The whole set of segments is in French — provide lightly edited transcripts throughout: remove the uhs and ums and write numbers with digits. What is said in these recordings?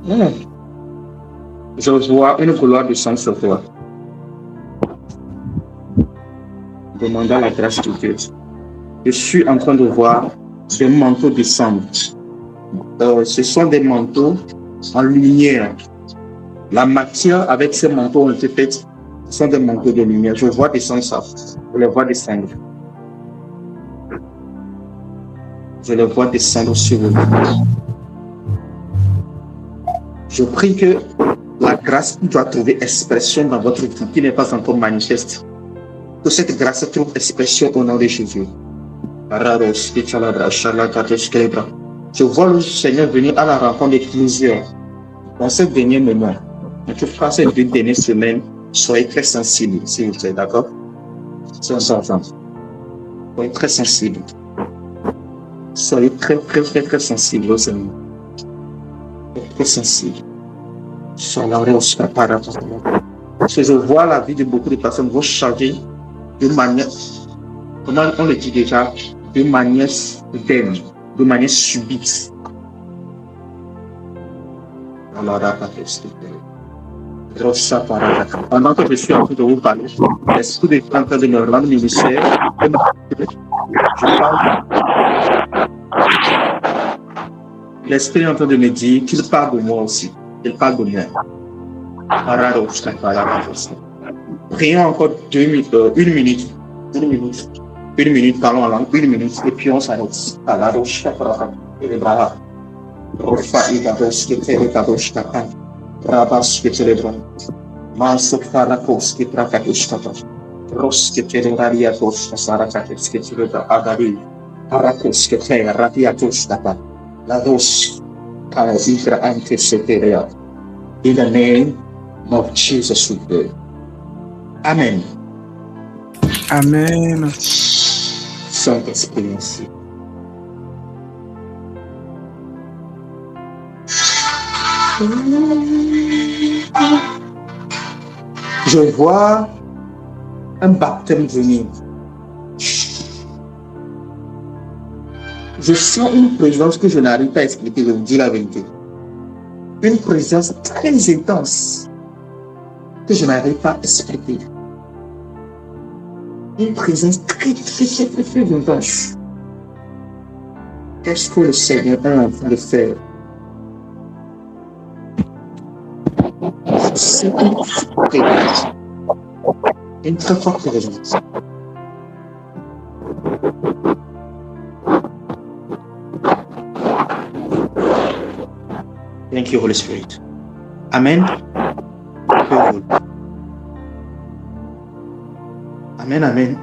Je vois une gloire descendre sur toi. Demandant la grâce de Dieu. Je suis en train de voir des manteaux descendre. Ce sont des manteaux en lumière. La matière avec ces manteaux ont été faits. Ce sont des manteaux de lumière. Je vois descendre ça. Je les vois descendre. Je les vois descendre sur vous. Je prie que la grâce doit trouver expression dans votre vie qui n'est pas encore manifeste. Que cette grâce trouve expression au nom de Jésus. Je vois le Seigneur venir à la rencontre de plusieurs. Dans ces derniers moments, en tout cas ces 2 dernières semaines, soyez très sensibles, s'il vous plaît, d'accord? Soyez très sensibles. Soyez très sensibles au Seigneur. Très sensibles. Parce que je vois la vie de beaucoup de personnes vont changer de manière, comment on le dit déjà, de manière soudaine, de manière subite. Pendant que je suis en train de vous parler, l'esprit de Dieu est en train de me rendre ministère. Je parle. L'esprit est en train de me dire qu'il parle de moi aussi. Il parle de moi. Prions encore 1 minute. 1 minute, parlons en langue, 1 minute, et puis on s'arrête. In the name of Jesus we pray. Amen. Amen. Saint-Esprit, merci. Je vois un baptême venir. Je sens une présence que je n'arrive pas à expliquer, je vous dis la vérité. Une présence très intense que je n'arrive pas à expliquer. Une présence très intense. Qu'est-ce que le Seigneur est en train de faire? C'est une présence. Une très forte présence. Thank you, Holy Spirit. Amen. Amen, amen.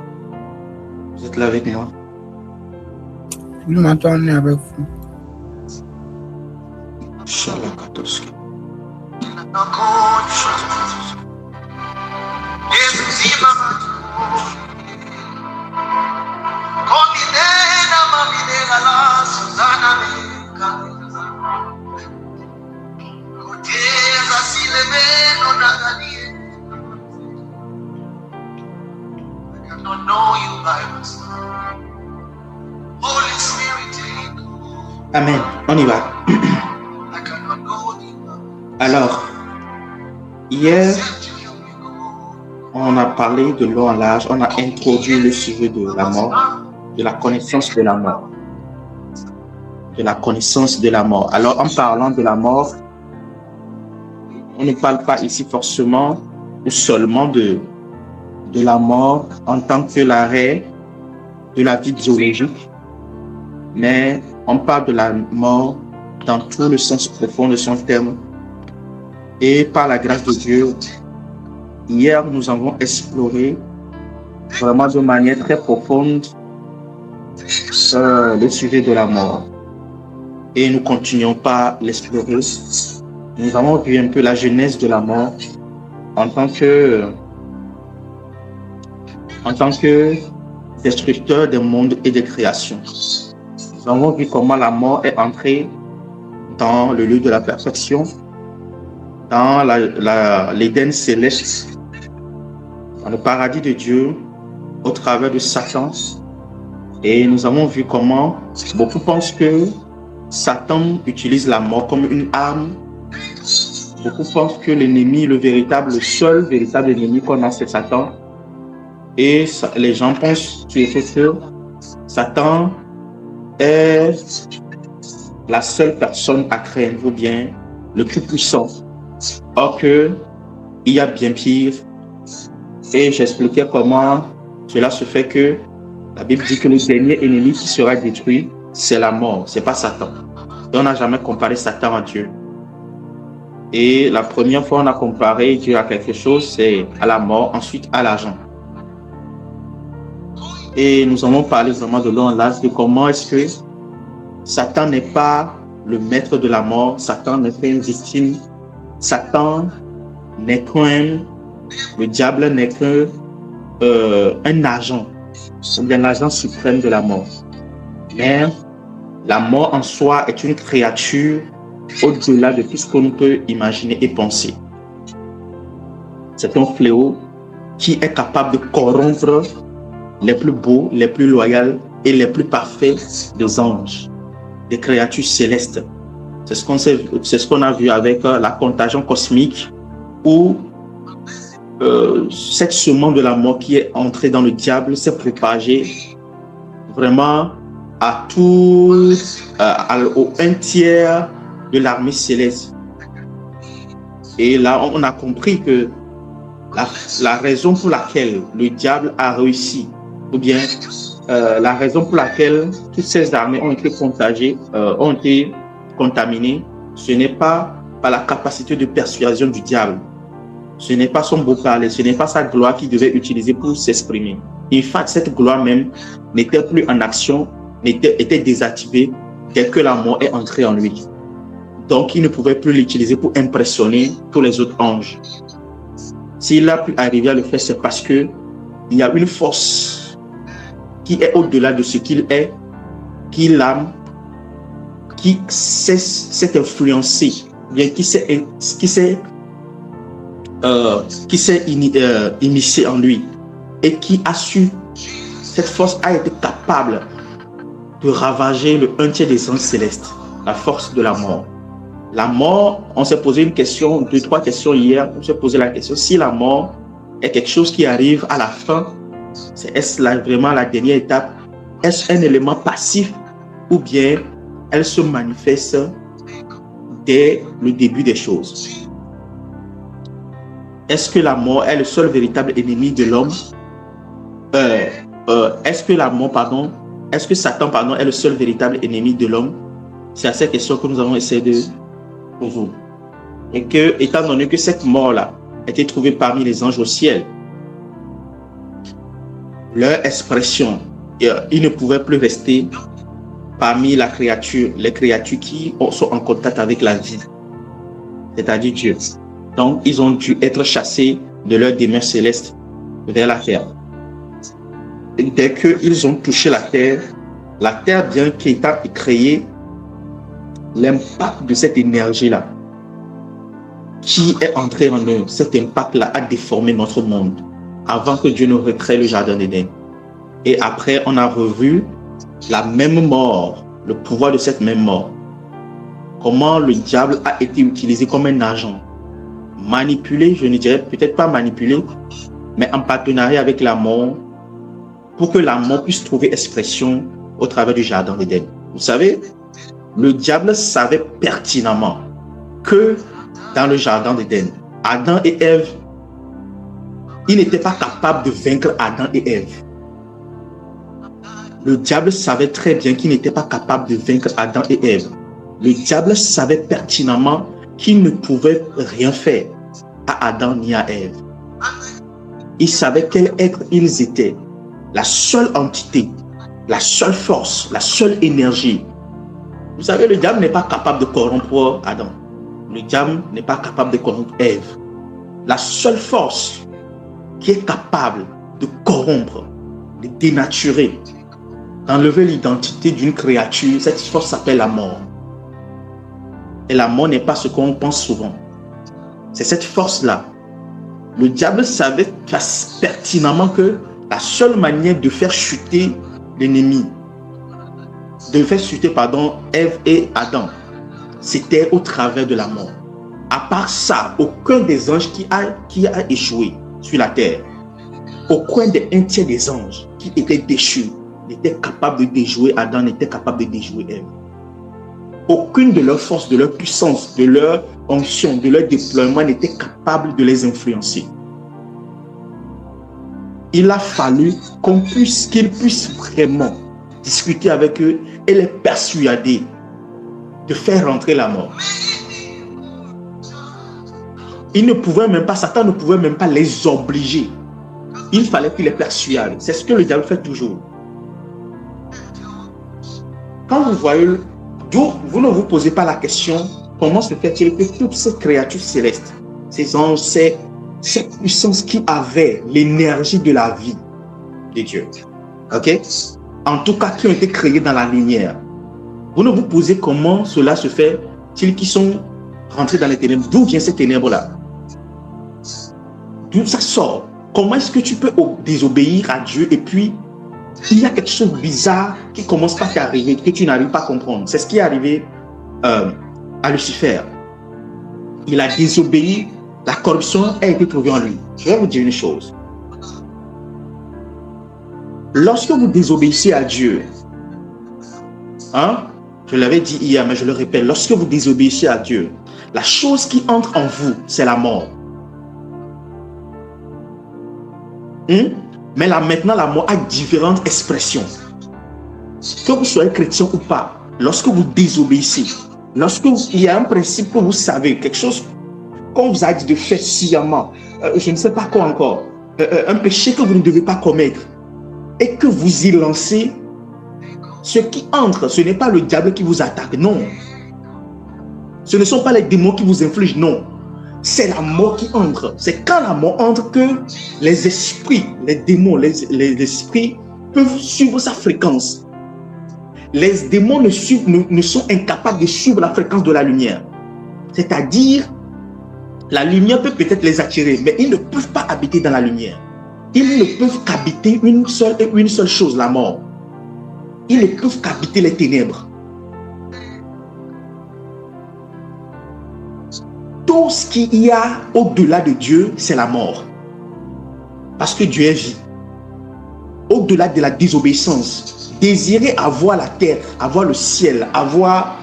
Vous êtes là avec moi. Nous m'entendons avec vous. Shalakatos. Amen. On y va. Alors, hier, on a parlé de long en large, on a introduit le sujet de la mort, de la connaissance de la mort. De la connaissance de la mort. Alors, en parlant de la mort, on ne parle pas ici forcément ou seulement de la mort en tant que l'arrêt de la vie biologique, mais on parle de la mort dans tout le sens profond de son terme. Et par la grâce de Dieu, hier, nous avons exploré vraiment de manière très profonde le sujet de la mort. Et nous continuons par l'explorer. Nous avons vu un peu la genèse de la mort en tant que destructeur des mondes et des créations. Nous avons vu comment la mort est entrée dans le lieu de la perfection, dans l'Éden céleste, dans le paradis de Dieu, au travers de Satan. Et nous avons vu comment beaucoup pensent que Satan utilise la mort comme une arme Beaucoup pensent que l'ennemi, le seul véritable ennemi qu'on a, c'est Satan. Et les gens pensent que Satan est la seule personne à craindre ou bien le plus puissant. Or que il y a bien pire. Et j'expliquais comment cela se fait que la Bible dit que le dernier ennemi qui sera détruit, c'est la mort, c'est pas Satan. Et on n'a jamais comparé Satan à Dieu. Et la première fois on a comparé Dieu à quelque chose, c'est à la mort, ensuite à l'argent. Et nous allons parler vraiment de long en large de comment est-ce que Satan n'est pas le maître de la mort, Satan n'est pas une victime, Satan n'est qu'un, le diable n'est qu'un agent, ou bien l'agent suprême de la mort. Mais la mort en soi est une créature au-delà de tout ce qu'on peut imaginer et penser. C'est un fléau qui est capable de corrompre les plus beaux, les plus loyaux et les plus parfaits des anges, des créatures célestes. C'est ce qu'on a vu avec la contagion cosmique où cette semence de la mort qui est entrée dans le diable s'est propagée vraiment à tout, au 1/3 de l'armée céleste. Et là, on a compris que la raison pour laquelle le diable a réussi, ou bien la raison pour laquelle toutes ces armées ont été contagiées, ont été contaminées, ce n'est pas par la capacité de persuasion du diable. Ce n'est pas son beau parler, ce n'est pas sa gloire qu'il devait utiliser pour s'exprimer. En fait, cette gloire même n'était plus en action, était désactivée dès que la mort est entrée en lui. Donc, il ne pouvait plus l'utiliser pour impressionner tous les autres anges. S'il a pu arriver à le faire, c'est parce que il y a une force qui est au-delà de ce qu'il est, qui l'aime, qui s'est influencé, bien qui s'est initié en lui et qui a su, cette force a été capable de ravager le 1/3 des anges célestes, la force de la mort. La mort, on s'est posé une question, 2-3 questions hier, on s'est posé la question, si la mort est quelque chose qui arrive à la fin, est-ce vraiment la dernière étape? Est-ce un élément passif ou bien elle se manifeste dès le début des choses? Est-ce que la mort est le seul véritable ennemi de l'homme? Est-ce que Satan, est le seul véritable ennemi de l'homme? C'est à cette question que nous allons essayer de vous. Et que, étant donné que cette mort-là a été trouvée parmi les anges au ciel, leur expression, ils ne pouvaient plus rester parmi les créatures qui sont en contact avec la vie, c'est-à-dire Dieu. Donc, ils ont dû être chassés de leur demeure céleste vers la terre. Et dès qu'ils ont touché la terre, bien qu'étant créée, l'impact de cette énergie-là qui est entrée en eux, cet impact-là a déformé notre monde avant que Dieu ne recrée le jardin d'Éden. Et après, on a revu la même mort, le pouvoir de cette même mort. Comment le diable a été utilisé comme un agent. Manipulé, je ne dirais peut-être pas manipulé, mais en partenariat avec la mort, pour que la mort puisse trouver expression au travers du jardin d'Éden. Vous savez, le diable savait pertinemment que dans le jardin d'Éden, Adam et Ève, il n'était pas capable de vaincre Adam et Ève. Le diable savait très bien qu'il n'était pas capable de vaincre Adam et Ève. Le diable savait pertinemment qu'il ne pouvait rien faire à Adam ni à Ève. Il savait quel être ils étaient. La seule entité, la seule force, la seule énergie. Vous savez, le diable n'est pas capable de corrompre Adam. Le diable n'est pas capable de corrompre Ève. La seule force qui est capable de corrompre, de dénaturer, d'enlever l'identité d'une créature, cette force s'appelle la mort. Et la mort n'est pas ce qu'on pense souvent. C'est cette force-là. Le diable savait pertinemment que la seule manière de faire chuter l'ennemi, de faire chuter, Ève et Adam, c'était au travers de la mort. À part ça, aucun des anges qui a échoué sur la terre, aucun des un tiers des anges qui étaient déchus n'était capable de déjouer Adam, n'était capable de déjouer Ève. Aucune de leurs forces, de leur puissance, de leur onction, de leur déploiement n'était capable de les influencer. Il a fallu qu'ils puissent vraiment discuter avec eux et les persuader de faire rentrer la mort. Ils ne pouvaient même pas, Satan ne pouvait même pas les obliger. Il fallait qu'il les persuade. C'est ce que le diable fait toujours. Quand vous voyez, vous ne vous posez pas la question, comment se fait-il que toutes ces créatures célestes, ces anges, cette puissance qui avait l'énergie de la vie de Dieu, ok? En tout cas, qui ont été créés dans la lumière. Vous ne vous posez comment cela se fait-il qu'ils sont rentrés dans les ténèbres? D'où vient ces ténèbres-là? D'où ça sort? Comment est-ce que tu peux désobéir à Dieu et puis il y a quelque chose de bizarre qui commence par t'arriver, que tu n'arrives pas à comprendre? C'est ce qui est arrivé à Lucifer. Il a désobéi, la corruption a été trouvée en lui. Je vais vous dire une chose. Lorsque vous désobéissez à Dieu, je l'avais dit hier, mais je le répète, lorsque vous désobéissez à Dieu, la chose qui entre en vous, c'est la mort. Mais là, maintenant, la mort a différentes expressions. Que vous soyez chrétien ou pas, lorsque vous désobéissez, il y a un principe que vous savez, quelque chose qu'on vous a dit de faire sciemment, je ne sais pas quoi encore, un péché que vous ne devez pas commettre, et que vous y lancez, ce qui entre, ce n'est pas le diable qui vous attaque, non. Ce ne sont pas les démons qui vous infligent, non. C'est la mort qui entre. C'est quand la mort entre que les esprits, les démons, les esprits peuvent suivre sa fréquence. Les démons ne sont incapables de suivre la fréquence de la lumière. C'est-à-dire, la lumière peut peut-être les attirer, mais ils ne peuvent pas habiter dans la lumière. Ils ne peuvent qu'habiter une seule chose, la mort. Ils ne peuvent qu'habiter les ténèbres. Tout ce qu'il y a au-delà de Dieu, c'est la mort. Parce que Dieu est vie. Au-delà de la désobéissance, désirer avoir la terre, avoir le ciel, avoir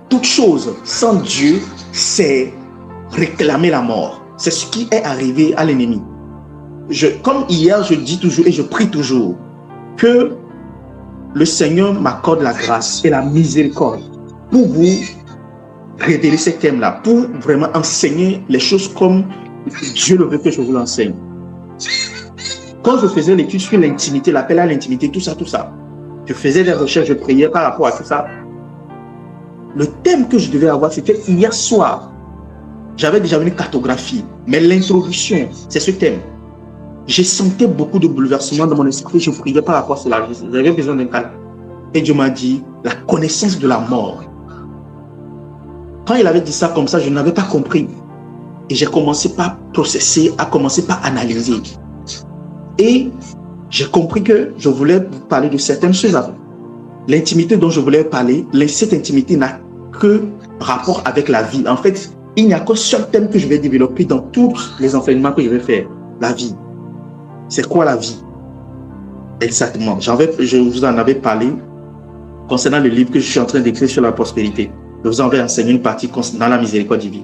toute chose sans Dieu, c'est réclamer la mort. C'est ce qui est arrivé à l'ennemi. Comme hier, je dis toujours et je prie toujours que le Seigneur m'accorde la grâce et la miséricorde pour vous révéler ces thèmes-là, pour vraiment enseigner les choses comme Dieu le veut que je vous l'enseigne. Quand je faisais l'étude sur l'intimité, l'appel à l'intimité, tout ça, je faisais des recherches, je priais par rapport à tout ça. Le thème que je devais avoir, c'était hier soir. J'avais déjà une cartographie, mais l'introduction, c'est ce thème. J'ai senti beaucoup de bouleversements dans mon esprit, je priais par rapport à cela. J'avais besoin d'un calme. Et Dieu m'a dit, la connaissance de la mort. Quand il avait dit ça comme ça, je n'avais pas compris. Et j'ai commencé par processer, à commencer par analyser. Et j'ai compris que je voulais vous parler de certaines choses avant. L'intimité dont je voulais parler, cette intimité n'a que rapport avec la vie. En fait, il n'y a qu'un seul thème que je vais développer dans tous les enseignements que je vais faire. La vie. C'est quoi la vie? Exactement. Je vous en avais parlé concernant le livre que je suis en train d'écrire sur la prospérité. Je vous en vais enseigner une partie concernant la miséricorde divine.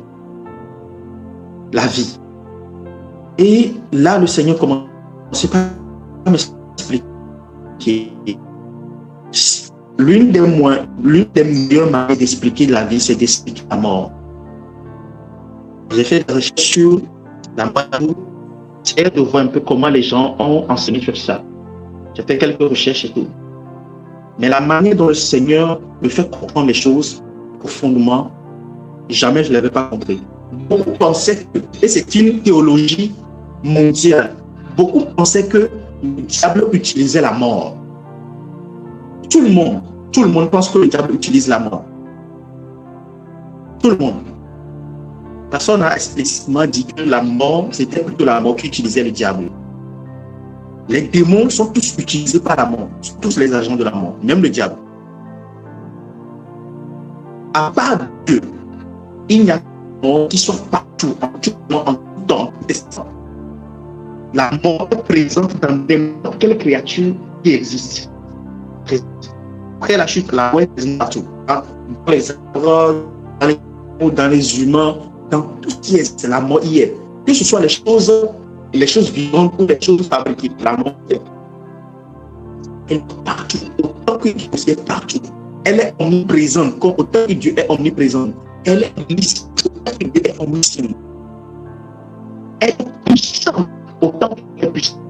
La vie. Et là, le Seigneur commence pas m'expliquer. L'une des meilleures manières d'expliquer la vie, c'est d'expliquer la mort. J'ai fait des recherches sur la mort, j'ai de voir un peu comment les gens ont enseigné sur ça. J'ai fait quelques recherches et tout. Mais la manière dont le Seigneur me fait comprendre les choses profondément, jamais je ne l'avais pas compris. Beaucoup pensaient que, et c'est une théologie mondiale, beaucoup pensaient que le diable utilisait la mort. Tout le monde pense que le diable utilise la mort. Tout le monde. Personne n'a explicitement dit que la mort, c'était plutôt la mort qui utilisait le diable. Les démons sont tous utilisés par la mort, tous les agents de la mort, même le diable. À part Dieu, il n'y a mort qui soit partout, en tout moment, en tout temps. La mort est présente dans n'importe quelle créature qui existe. Après la chute, la mort est présente partout. Dans les arbres, dans les humains, dans tout ce qui est, la mort y est. Que ce soit les choses vivantes ou les choses fabriquées, la mort est. Elle est partout, autant que Dieu est partout. Elle est omniprésente, comme autant que Dieu est omniprésent. Elle est omnisciente, autant que Dieu est omniscient. Elle est puissante, autant qu'elle est puissante.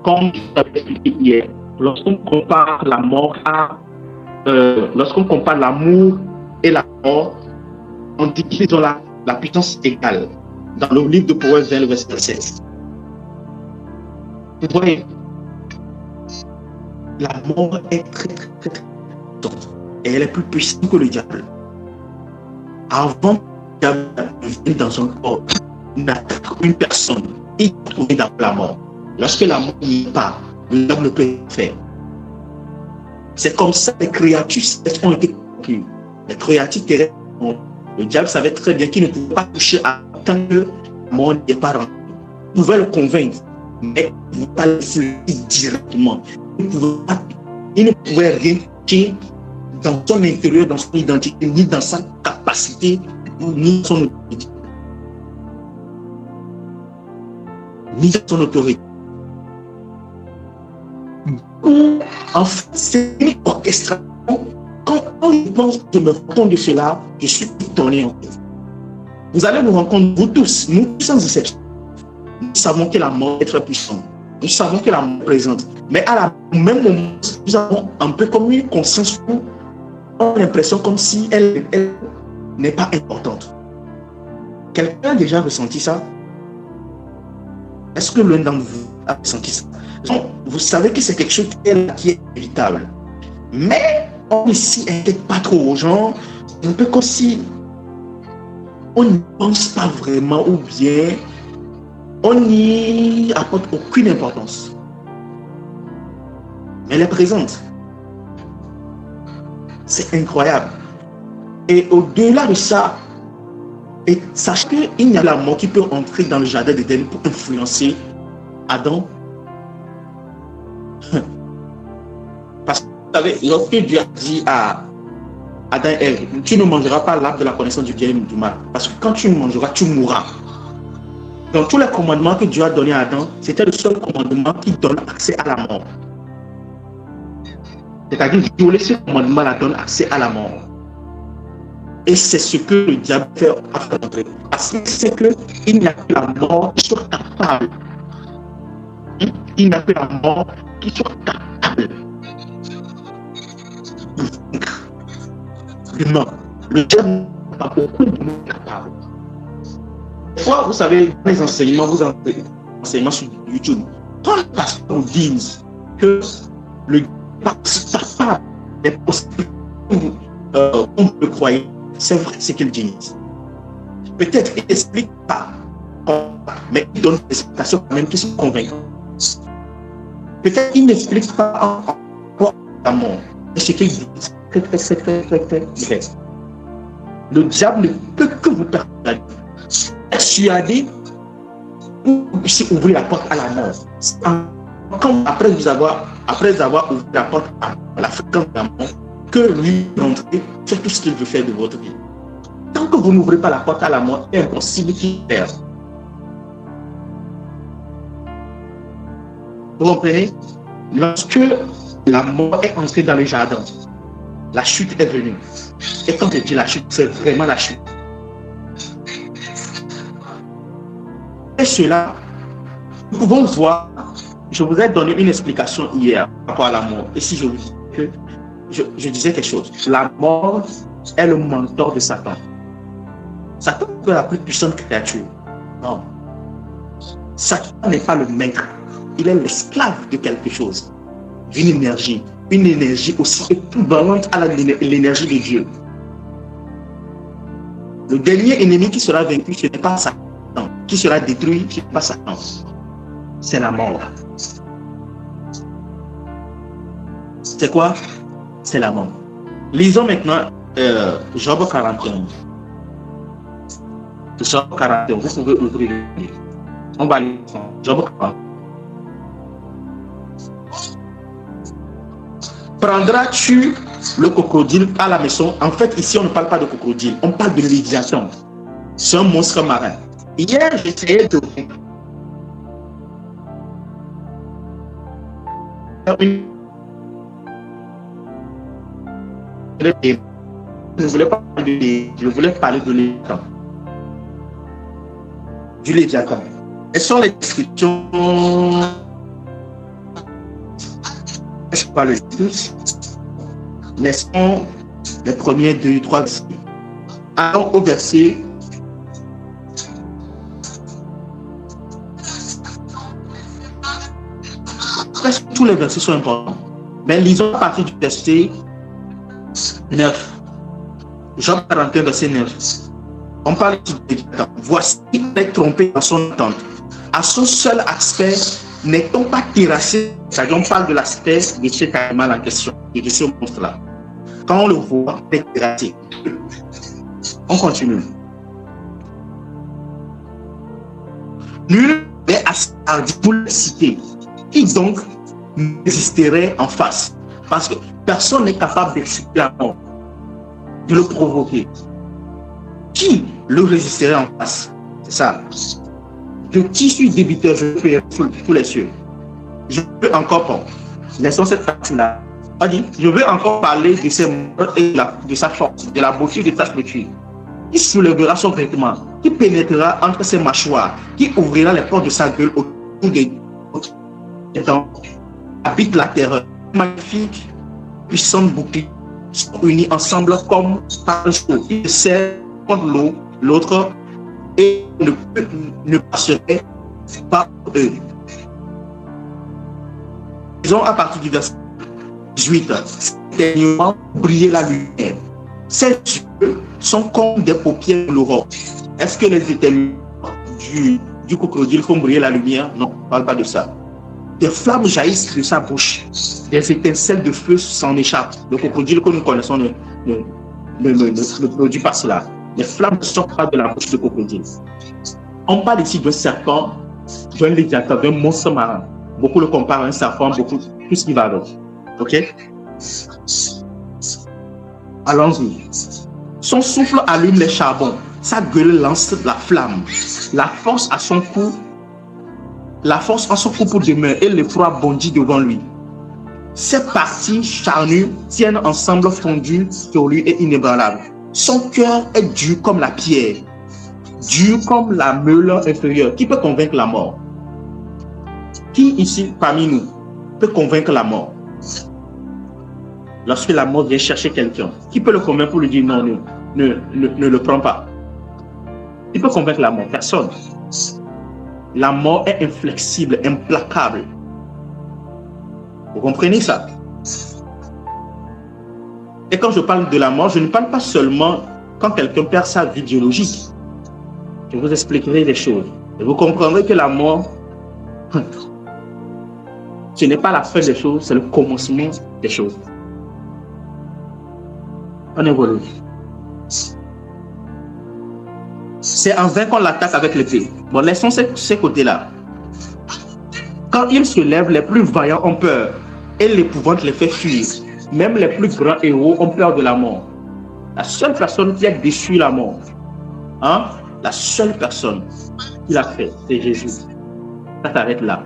Comme je l'avais expliqué hier, lorsqu'on compare la mort lorsqu'on compare l'amour et la mort, on dit qu'ils ont la puissance égale. Dans le livre de Proverbes 20, verset 16. Vous voyez, la mort est très puissante et elle est plus puissante que le diable. Avant que le diable vienne dans son corps, n'attaque une personne, il trouve dans la mort. Lorsque la mort n'y est pas, le diable ne peut rien faire. C'est comme ça que les créatures ont été conquis. Les créatures terrestres, le diable savait très bien qu'il ne pouvait pas toucher à tant que la mort n'y est pas rentrée. Il pouvait le convaincre, mais il ne pouvait pas le fouler directement. Il ne pouvait rien toucher dans son intérieur, dans son identité, ni dans sa capacité, ni dans son autorité. Ni dans son autorité. En fait, c'est une orchestration. Quand je pense que je me rends compte de cela, je suis étonné en fait. Vous allez nous rendre compte, vous tous, nous tous sans exception, nous savons que la mort est très puissante. Nous savons que la mort est présente. Mais à la même moment, nous avons un peu comme une conscience où on a l'impression comme si elle n'est pas importante. Quelqu'un a déjà ressenti ça? Est-ce que l'un d'entre vous a ressenti ça? Donc, vous savez que c'est quelque chose qui est évitable. Mais on ne s'y inquiète pas trop aux gens. C'est un peu comme si on n'y pense pas vraiment ou bien on n'y apporte aucune importance. Mais elle est présente. C'est incroyable. Et au-delà de ça, et sachez qu'il y a la mort qui peut entrer dans le jardin d'Éden pour influencer Adam. Parce que vous savez, lorsque Dieu a dit à Adam et Ève, tu ne mangeras pas l'arbre de la connaissance du bien et du mal, parce que quand tu le mangeras, tu mourras. Dans tous les commandements que Dieu a donnés à Adam, c'était le seul commandement qui donne accès à la mort. C'est-à-dire violer ce commandement-là donne accès à la mort. Et c'est ce que le diable fait à faire entrer. Parce que c'est qu'il n'y a que la mort qui soit capable. Il n'y a que la mort qui soit capable de vaincre l'humain. Le diable n'a pas beaucoup de monde capable. Des fois, vous savez, dans les enseignements, enseignements sur YouTube, quand les pasteurs nous disent que le diable est possible, on peut le croire, c'est vrai ce qu'ils disent. Peut-être qu'ils n'expliquent pas, mais ils donnent des explications quand même qui sont convaincantes. Peut-être qu'ils n'expliquent pas encore la mort. Mais ce qu'ils disent, c'est très vrai. Le diable ne peut que vous persuader ou ouvrir la porte à la mort. Comme après avoir ouvert la porte à la fréquence de la mort, que lui rentrer, fait tout ce qu'il veut faire de votre vie. Tant que vous n'ouvrez pas la porte à la mort, c'est impossible qu'il perde. Vous comprenez? Lorsque la mort est entrée dans le jardin, la chute est venue. Et quand je dis la chute, c'est vraiment la chute. Et cela, nous pouvons voir, je vous ai donné une explication hier par rapport à la mort. Et si je vous dis que je disais quelque chose, la mort est le mentor de Satan. Satan est la plus puissante créature. Non. Satan n'est pas le maître. Il est l'esclave de quelque chose. Une énergie aussi équivalente à l'énergie de Dieu. Le dernier ennemi qui sera vaincu, ce n'est pas Satan. Qui sera détruit, ce n'est pas Satan. C'est la mort. C'est quoi? C'est la mort. Lisons maintenant Job 41. Job 41, vous pouvez ouvrir le livre. On va lire Job 40. Prendras-tu le crocodile à la maison? En fait, ici, on ne parle pas de crocodile, on parle de léviathan. C'est un monstre marin. Hier, j'essayais de je voulais parler de léviathan. Du léviathan. Quelles sont les descriptions? Je ne sais pas le tous. Laissons les premiers 2, 3 versets. Allons au verset. Presque tous les versets sont importants. Mais lisons à partir du verset 9. Job 41, verset 9. On parle du léviathan. Voici qu'il est trompé dans son attente. À son seul aspect, n'est-on pas terrassé? C'est-à-dire, on parle de l'aspect de cet animal en question, de ce monstre-là. Quand on le voit, on est terrassé. On continue. Nul n'est assez hardi pour le citer. Qui donc résisterait en face? Parce que personne n'est capable d'exciter la mort, de le provoquer. Qui le résisterait en face? C'est ça. De qui suis débiteur, je fais tous les cieux. Je veux encore pas. Laissons cette partie-là. Je veux encore parler de ses morts et de sa force, de la beauté de sa structure. Qui soulèvera son vêtement, qui pénétrera entre ses mâchoires, qui ouvrira les portes de sa gueule autour des dents, habite la terreur. Magnifique, puissante bouclier sont unis ensemble comme par un seau. Ils serrent contre l'eau, l'autre, et ne passerait pas eux. Disons à partir du verset 18, dernièrement briller la lumière. Ces yeux sont comme des paupières de l'aurore. Est-ce que les éténuements du crocodile font briller la lumière? Non, on ne parle pas de ça. Des flammes jaillissent de sa bouche. Des étincelles de feu s'en échappent. Le crocodile que nous connaissons ne produit pas cela. Les flammes ne sortent pas de la bouche du crocodile. On parle ici d'un serpent, d'un léviathan, d'un monstre marin. Beaucoup le comparent à un serpent, beaucoup, tout ce qui va avec. Ok? Allons-y. Son souffle allume les charbons. Sa gueule lance la flamme. La force en son cou pour demeure et l'effroi bondit devant lui. Ses parties charnues tiennent ensemble fondues sur lui et inébranlables. Son cœur est dur comme la pierre, dur comme la meule inférieure. Qui peut convaincre la mort? Qui ici, parmi nous, peut convaincre la mort? Lorsque la mort vient chercher quelqu'un, qui peut le convaincre pour lui dire non, ne le prends pas? Qui peut convaincre la mort? Personne. La mort est inflexible, implacable. Vous comprenez ça? Et quand je parle de la mort, je ne parle pas seulement quand quelqu'un perd sa vie biologique. Je vous expliquerai les choses. Et vous comprendrez que la mort, ce n'est pas la fin des choses, c'est le commencement des choses. On évolue. C'est en vain qu'on l'attaque avec l'épée. Bon, laissons ces côtés-là. Quand il se lève, les plus vaillants ont peur et l'épouvante les fait fuir. Même les plus grands héros ont peur de la mort. La seule personne qui a déçu la mort, la seule personne qui l'a fait, c'est Jésus. Ça s'arrête là.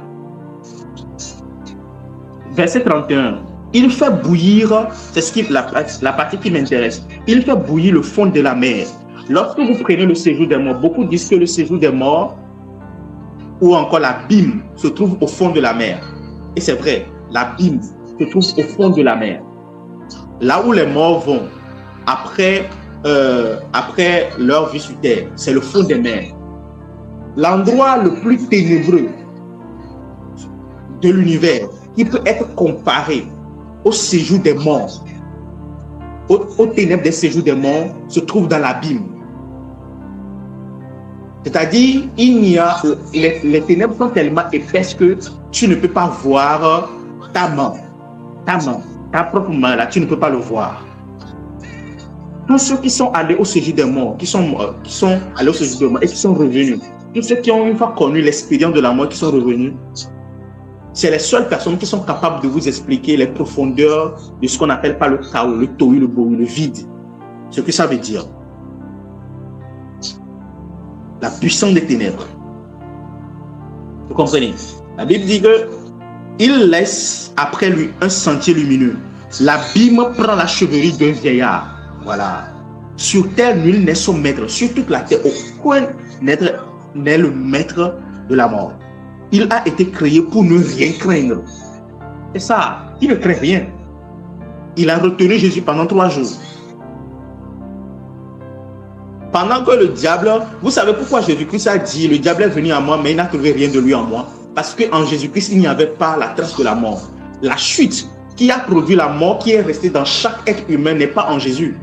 Verset 31. Il fait bouillir, c'est la partie qui m'intéresse. Il fait bouillir le fond de la mer. Lorsque vous prenez le séjour des morts, beaucoup disent que le séjour des morts ou encore l'abîme se trouve au fond de la mer. Et c'est vrai, l'abîme se trouve au fond de la mer. Là où les morts vont après leur vie sur terre, c'est le fond des mers. L'endroit le plus ténébreux de l'univers qui peut être comparé au séjour des morts, aux ténèbres des séjours des morts, se trouve dans l'abîme. C'est-à-dire, les ténèbres sont tellement épaisses que tu ne peux pas voir ta main, ta propre main là, tu ne peux pas le voir. tous ceux qui sont allés au séjour des morts, qui sont allés au séjour des morts et qui sont revenus, tous ceux qui ont une fois connu l'expérience de la mort, qui sont revenus, c'est les seules personnes qui sont capables de vous expliquer les profondeurs de ce qu'on appelle pas le chaos, le tohu, le bohu, le vide. Ce que ça veut dire. La puissance des ténèbres. Vous comprenez? La Bible dit que il laisse après lui un sentier lumineux. L'abîme prend la chevalerie d'un vieillard. Voilà. Sur terre, nul n'est son maître. Sur toute la terre, aucun n'est le maître de la mort. Il a été créé pour ne rien craindre. C'est ça. Il ne craint rien. Il a retenu Jésus pendant 3 jours. Pendant que le diable, vous savez pourquoi Jésus-Christ a dit, le diable est venu à moi, mais il n'a trouvé rien de lui en moi. Parce qu'en Jésus-Christ, il n'y avait pas la trace de la mort. La chute qui a produit la mort, qui est restée dans chaque être humain, n'est pas en Jésus.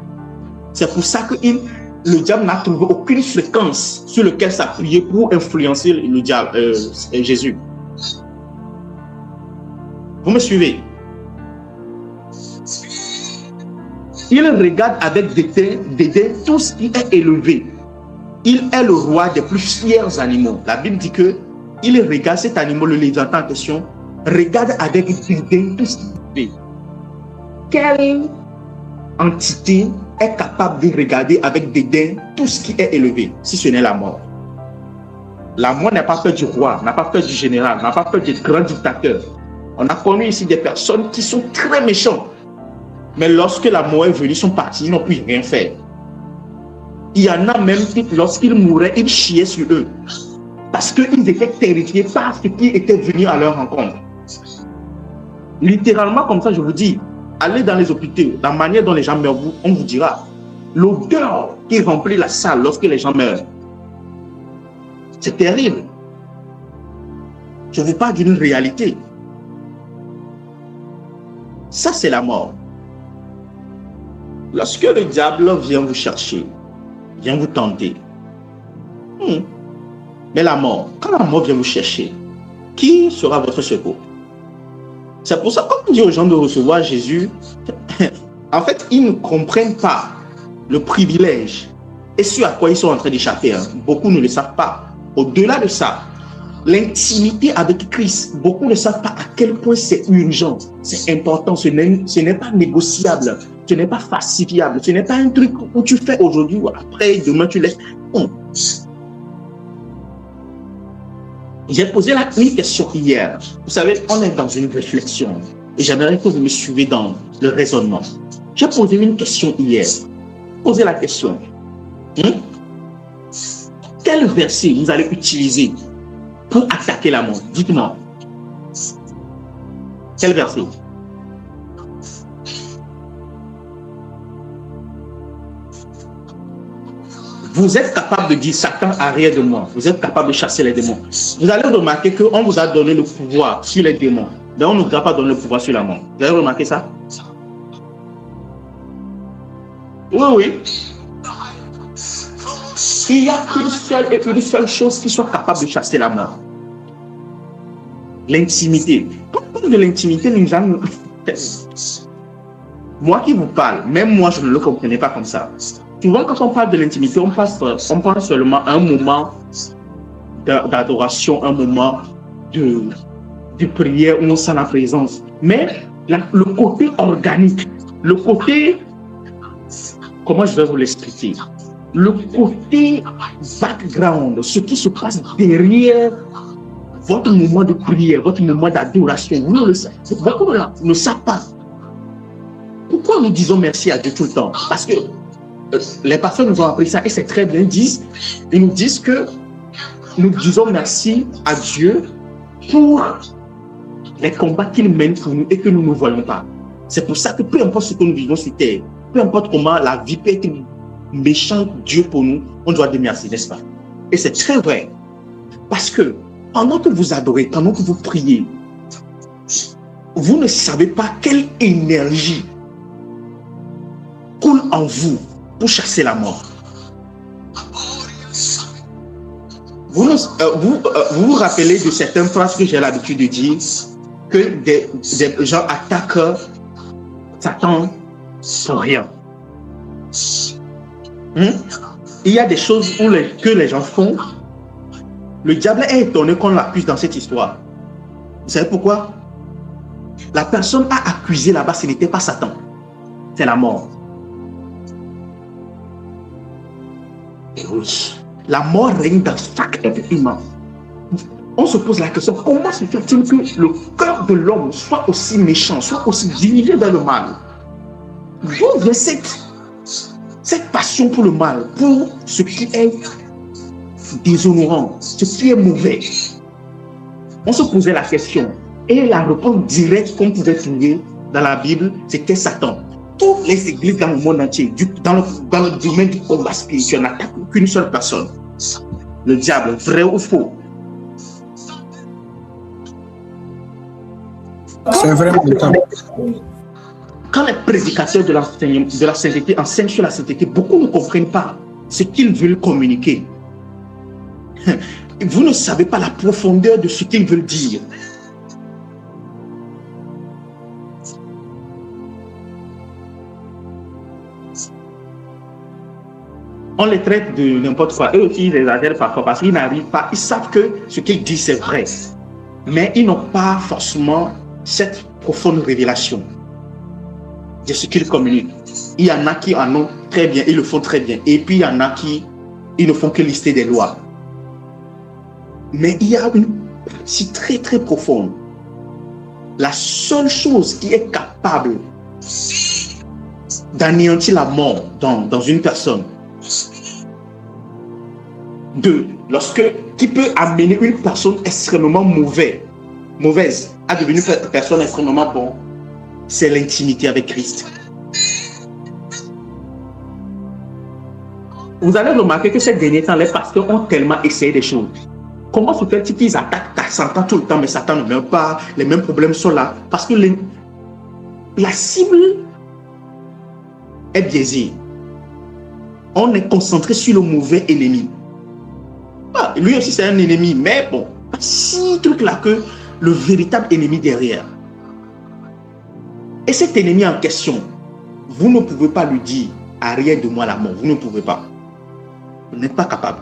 C'est pour ça que le diable n'a trouvé aucune fréquence sur laquelle s'appuyer pour influencer le diable, Jésus. Vous me suivez? Il regarde avec dédain tout ce qui est élevé. Il est le roi des plus fiers animaux. La Bible dit que il regarde cet animal, le léviathan en question, regarde avec dédain tout ce qui est élevé. Quelle entité est capable de regarder avec dédain tout ce qui est élevé, si ce n'est la mort? La mort n'a pas peur du roi, n'a pas peur du général, n'a pas peur des grands dictateurs. On a connu ici des personnes qui sont très méchantes. Mais lorsque la mort est venue, ils sont partis, ils n'ont pu rien faire. Il y en a même qui, lorsqu'ils mouraient, ils chiaient sur eux. Parce qu'ils étaient terrifiés par ce qui était venu à leur rencontre. Littéralement, comme ça, je vous dis, allez dans les hôpitaux, la manière dont les gens meurent, on vous dira. L'odeur qui remplit la salle lorsque les gens meurent. C'est terrible. Je ne veux pas d'une réalité. Ça, c'est la mort. Lorsque le diable vient vous chercher, vient vous tenter, mais la mort, quand la mort vient vous chercher, qui sera votre secours? C'est pour ça qu'on dit aux gens de recevoir Jésus, en fait, ils ne comprennent pas le privilège et ce à quoi ils sont en train d'échapper. Beaucoup ne le savent pas. Au-delà de ça, l'intimité avec Christ, beaucoup ne savent pas à quel point c'est urgent, c'est important, ce n'est pas négociable, ce n'est pas falsifiable, ce n'est pas un truc où tu fais aujourd'hui ou après, demain tu laisses. Non. J'ai posé une question hier. Vous savez, on est dans une réflexion et j'aimerais que vous me suivez dans le raisonnement. J'ai posé une question hier. Posez la question. Quel verset vous allez utiliser pour attaquer la mort? Dites-moi. Quel verset? Vous êtes capable de dire Satan arrière de moi. Vous êtes capable de chasser les démons. Vous allez remarquer qu'on vous a donné le pouvoir sur les démons. Mais on ne vous a pas donné le pouvoir sur la mort. Vous avez remarqué ça? Oui. Il n'y a qu'une seule chose qui soit capable de chasser la mort. L'intimité. Quand on parle de l'intimité, les gens... Moi qui vous parle, même moi je ne le comprenais pas comme ça. Souvent quand on parle de l'intimité, on pense seulement à un moment d'adoration, un moment de prière où on sent la présence. Mais le côté organique, le côté... Comment je vais vous l'expliquer? Le côté background, ce qui se passe derrière votre moment de prière, votre moment d'adoration, vous ne le savez. Beaucoup ne savent pas. Pourquoi nous disons merci à Dieu tout le temps? Parce que les pasteurs nous ont appris ça et c'est très bien. Ils nous disent que nous disons merci à Dieu pour les combats qu'il mène pour nous et que nous ne voyons pas. C'est pour ça que peu importe ce que nous vivons sur terre, peu importe comment la vie peut être méchante, Dieu pour nous, on doit dire merci, n'est-ce pas? Et c'est très vrai. Parce que pendant que vous adorez, pendant que vous priez, vous ne savez pas quelle énergie coule en vous pour chasser la mort. Vous vous rappelez de certaines phrases que j'ai l'habitude de dire, que des gens attaquent Satan pour rien. Il y a des choses que les gens font. Le diable est étonné qu'on l'accuse dans cette histoire. Vous savez pourquoi? La personne a accusé là-bas, ce n'était pas Satan. C'est la mort. Et oui, la mort règne dans chaque être humain. On se pose la question, comment se fait-il que le cœur de l'homme soit aussi méchant, soit aussi dirigé vers le mal? D'où vient cette passion pour le mal, pour ce qui est déshonorant, ce qui est mauvais? On se posait la question. Et la réponse directe qu'on pouvait trouver dans la Bible, c'était Satan. Toutes les églises dans le monde entier, dans le domaine du combat spirituel, n'attaquent qu'une seule personne. Le diable, vrai ou faux? C'est vraiment le temps. Quand les prédicateurs de la sainteté enseignent sur la sainteté, beaucoup ne comprennent pas ce qu'ils veulent communiquer. Vous ne savez pas la profondeur de ce qu'ils veulent dire. On les traite de n'importe quoi. Eux aussi, ils exagèrent parfois parce qu'ils n'arrivent pas. Ils savent que ce qu'ils disent, c'est vrai. Mais ils n'ont pas forcément cette profonde révélation de ce qu'ils communiquent. Il y en a qui en ont très bien, ils le font très bien. Et puis, il y en a qui ils ne font que lister des lois. Mais il y a une partie très, très profonde. La seule chose qui est capable d'anéantir la mort dans une personne, qui peut amener une personne extrêmement mauvaise à devenir une personne extrêmement bonne, c'est l'intimité avec Christ. Vous allez remarquer que ces derniers temps, les pasteurs ont tellement essayé des choses. Comment se fait-il qu'ils attaquent Satan tout le temps, mais Satan ne meurt pas, les mêmes problèmes sont là? Parce que la cible est biaisée. On est concentré sur le mauvais ennemi. Lui aussi, c'est un ennemi, mais bon, si truc-là que le véritable ennemi derrière. Et cet ennemi en question, vous ne pouvez pas lui dire arrière de moi la mort. Vous ne pouvez pas. Vous n'êtes pas capable.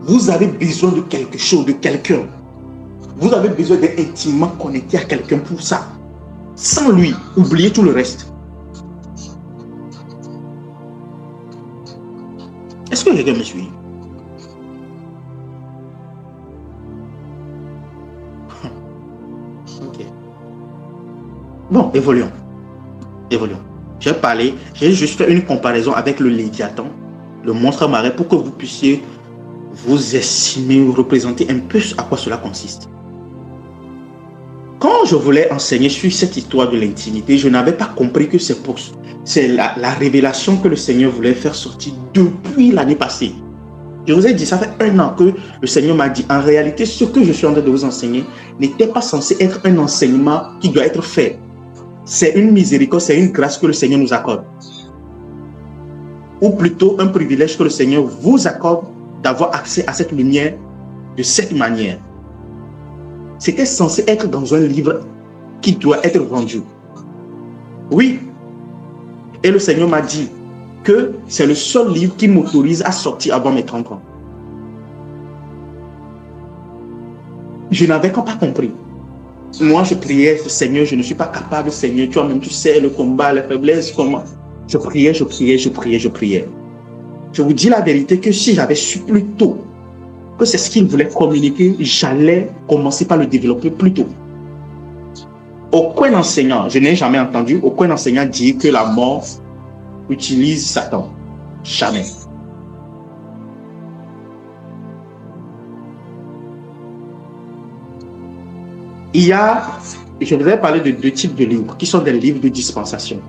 Vous avez besoin de quelque chose, de quelqu'un. Vous avez besoin d'être intimement connecté à quelqu'un pour ça. Sans lui, oubliez tout le reste. Est-ce que quelqu'un me suit? Ok. Bon, évoluons. J'ai juste fait une comparaison avec le Léviathan, le monstre marin, pour que vous puissiez vous estimer ou représenter un peu à quoi cela consiste. Quand je voulais enseigner sur cette histoire de l'intimité, je n'avais pas compris que c'est la révélation que le Seigneur voulait faire sortir depuis l'année passée. Je vous ai dit, ça fait 1 an que le Seigneur m'a dit, en réalité, ce que je suis en train de vous enseigner n'était pas censé être un enseignement qui doit être fait. C'est une miséricorde, c'est une grâce que le Seigneur nous accorde. Ou plutôt un privilège que le Seigneur vous accorde d'avoir accès à cette lumière de cette manière. C'était censé être dans un livre qui doit être vendu. Oui. Et le Seigneur m'a dit que c'est le seul livre qui m'autorise à sortir avant mes 30 ans. Je n'avais pas compris. Moi, je priais, Seigneur, je ne suis pas capable, Seigneur, toi-même, tu sais, le combat, la faiblesse, comment. Je priais. Je vous dis la vérité que si j'avais su plus tôt que c'est ce qu'il voulait communiquer, j'allais commencer par le développer plus tôt. Aucun enseignant, je n'ai jamais entendu aucun enseignant dire que la mort utilise Satan. Jamais. Je vous ai parlé de 2 types de livres qui sont des livres de dispensation.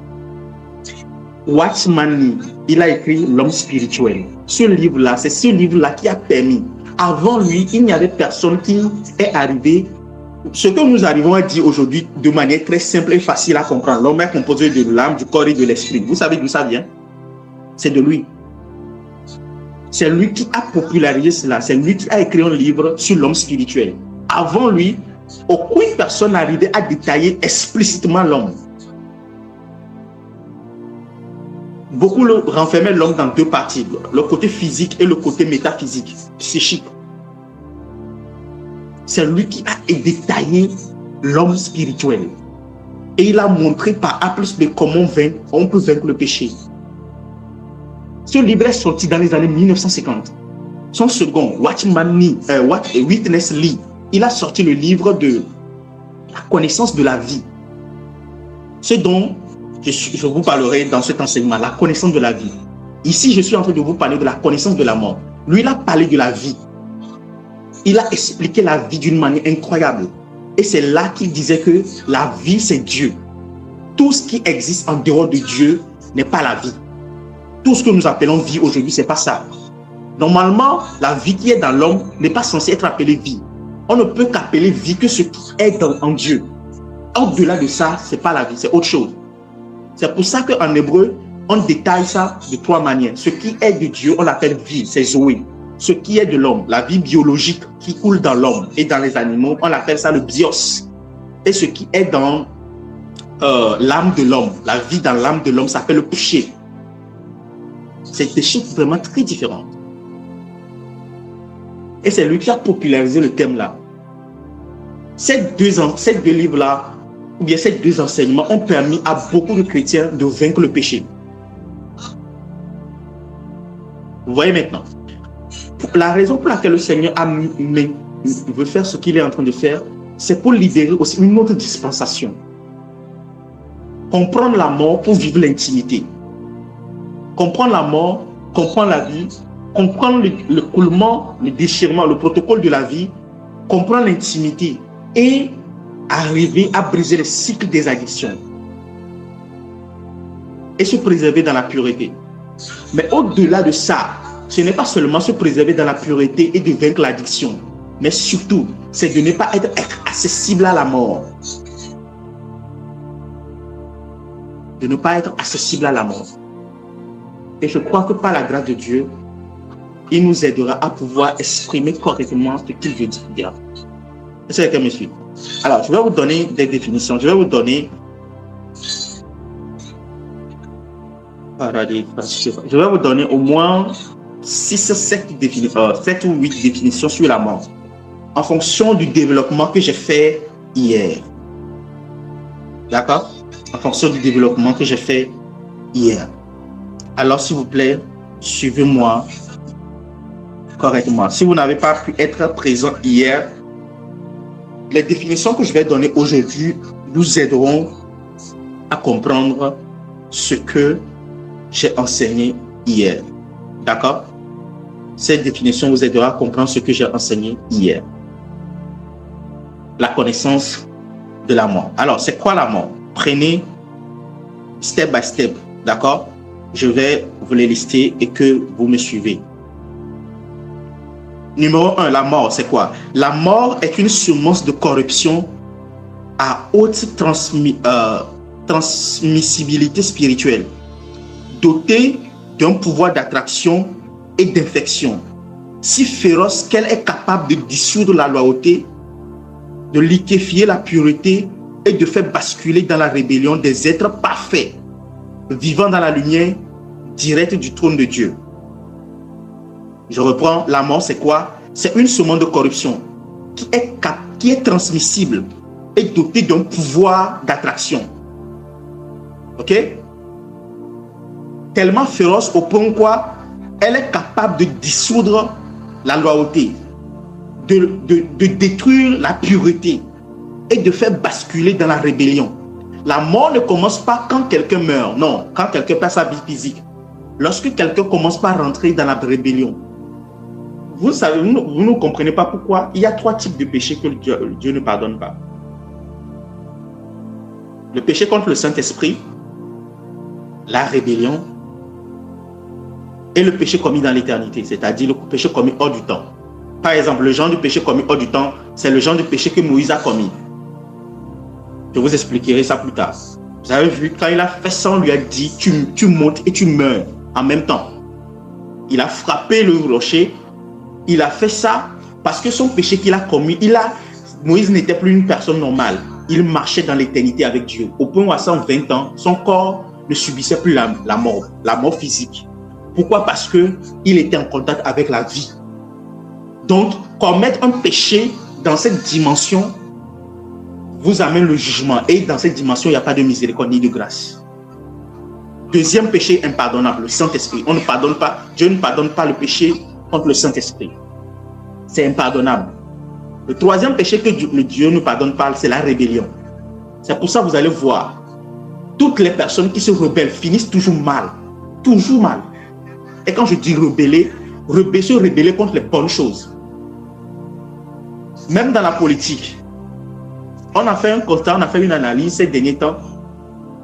Watchman Nee, il a écrit L'homme spirituel. Ce livre-là, c'est ce livre-là qui a permis. Avant lui, il n'y avait personne qui est arrivé. Ce que nous arrivons à dire aujourd'hui de manière très simple et facile à comprendre. L'homme est composé de l'âme, du corps et de l'esprit. Vous savez d'où ça vient? C'est de lui. C'est lui qui a popularisé cela. C'est lui qui a écrit un livre sur l'homme spirituel. Avant lui, aucune personne n'arrivait à détailler explicitement l'homme. beaucoup renfermaient l'homme dans deux parties, le côté physique et le côté métaphysique, psychique. C'est lui qui a détaillé l'homme spirituel. Et il a montré par A plus B comment on peut vaincre le péché. Ce livre est sorti dans les années 1950. Son second, Witness Lee, il a sorti le livre de la connaissance de la vie. Ce dont je vous parlerai dans cet enseignement, la connaissance de la vie. Ici, je suis en train de vous parler de la connaissance de la mort. Lui, il a parlé de la vie. Il a expliqué la vie d'une manière incroyable. Et c'est là qu'il disait que la vie, c'est Dieu. Tout ce qui existe en dehors de Dieu n'est pas la vie. Tout ce que nous appelons vie aujourd'hui, c'est pas ça. Normalement, la vie qui est dans l'homme n'est pas censée être appelée vie. On ne peut qu'appeler vie que ce qui est en Dieu. Au-delà de ça, c'est pas la vie, c'est autre chose. C'est pour ça qu'en hébreu, on détaille ça de trois manières. Ce qui est de Dieu, on l'appelle vie, c'est Zoé. Ce qui est de l'homme, la vie biologique qui coule dans l'homme et dans les animaux, on appelle ça le bios. Et ce qui est dans l'âme de l'homme, la vie dans l'âme de l'homme s'appelle le péché. C'est des choses vraiment très différentes. Et c'est lui qui a popularisé le thème-là. Ces deux livres-là, ou bien ces deux enseignements ont permis à beaucoup de chrétiens de vaincre le péché. Vous voyez maintenant. La raison pour laquelle le Seigneur veut faire ce qu'il est en train de faire, c'est pour libérer aussi une autre dispensation. Comprendre la mort pour vivre l'intimité. Comprendre la mort, comprendre la vie, comprendre le coulement, le déchirement, le protocole de la vie, comprendre l'intimité et arriver à briser les cycles des addictions et se préserver dans la pureté. Mais au-delà de ça, ce n'est pas seulement se préserver dans la pureté et de vaincre l'addiction, mais surtout, c'est de ne pas être accessible à la mort. De ne pas être accessible à la mort. Et je crois que par la grâce de Dieu, il nous aidera à pouvoir exprimer correctement ce qu'il veut dire. Est-ce que quelqu'un me suit? Alors, je vais vous donner des définitions. Je vais vous donner... Je vais vous donner au moins 7 ou 8 définitions sur la mort, en fonction du développement que j'ai fait hier. D'accord? En fonction du développement que j'ai fait hier. Alors, s'il vous plaît, suivez-moi correctement. Si vous n'avez pas pu être présent hier, les définitions que je vais donner aujourd'hui nous aideront à comprendre ce que j'ai enseigné hier. D'accord? Cette définition vous aidera à comprendre ce que j'ai enseigné hier. La connaissance de la mort. Alors, c'est quoi la mort? Prenez step by step. D'accord? Je vais vous les lister et que vous me suivez. Numéro 1, la mort, c'est quoi? La mort est une semence de corruption à haute transmissibilité spirituelle, dotée d'un pouvoir d'attraction et d'infection, si féroce qu'elle est capable de dissoudre la loyauté, de liquéfier la pureté et de faire basculer dans la rébellion des êtres parfaits, vivant dans la lumière directe du trône de Dieu. Je reprends, la mort c'est quoi? C'est une semence de corruption qui est transmissible et dotée d'un pouvoir d'attraction. Ok? Tellement féroce au point quoi elle est capable de dissoudre la loyauté, de détruire la pureté et de faire basculer dans la rébellion. La mort ne commence pas quand quelqu'un meurt, non, quand quelqu'un perd sa vie physique. Lorsque quelqu'un commence par rentrer dans la rébellion. Vous savez, vous ne comprenez pas pourquoi il y a 3 types de péchés que Dieu ne pardonne pas. Le péché contre le Saint-Esprit, la rébellion et le péché commis dans l'éternité, c'est-à-dire le péché commis hors du temps. Par exemple, le genre de péché commis hors du temps, c'est le genre de péché que Moïse a commis. Je vous expliquerai ça plus tard. Vous avez vu, quand il a fait ça, on lui a dit, tu montes et tu meurs en même temps. Il a frappé le rocher. Il a fait ça parce que son péché qu'il a commis, Moïse n'était plus une personne normale. Il marchait dans l'éternité avec Dieu. Au point où à 120 ans, son corps ne subissait plus la mort physique. Pourquoi? Parce qu'il était en contact avec la vie. Donc, commettre un péché dans cette dimension vous amène le jugement. Et dans cette dimension, il n'y a pas de miséricorde ni de grâce. Deuxième péché impardonnable, le Saint-Esprit. On ne pardonne pas, Dieu ne pardonne pas le péché contre le Saint-Esprit. C'est impardonnable. Le troisième péché que Dieu ne pardonne pas, c'est la rébellion. C'est pour ça que vous allez voir, toutes les personnes qui se rebellent finissent toujours mal. Toujours mal. Et quand je dis se rebeller contre les bonnes choses. Même dans la politique, on a fait un constat, on a fait une analyse ces derniers temps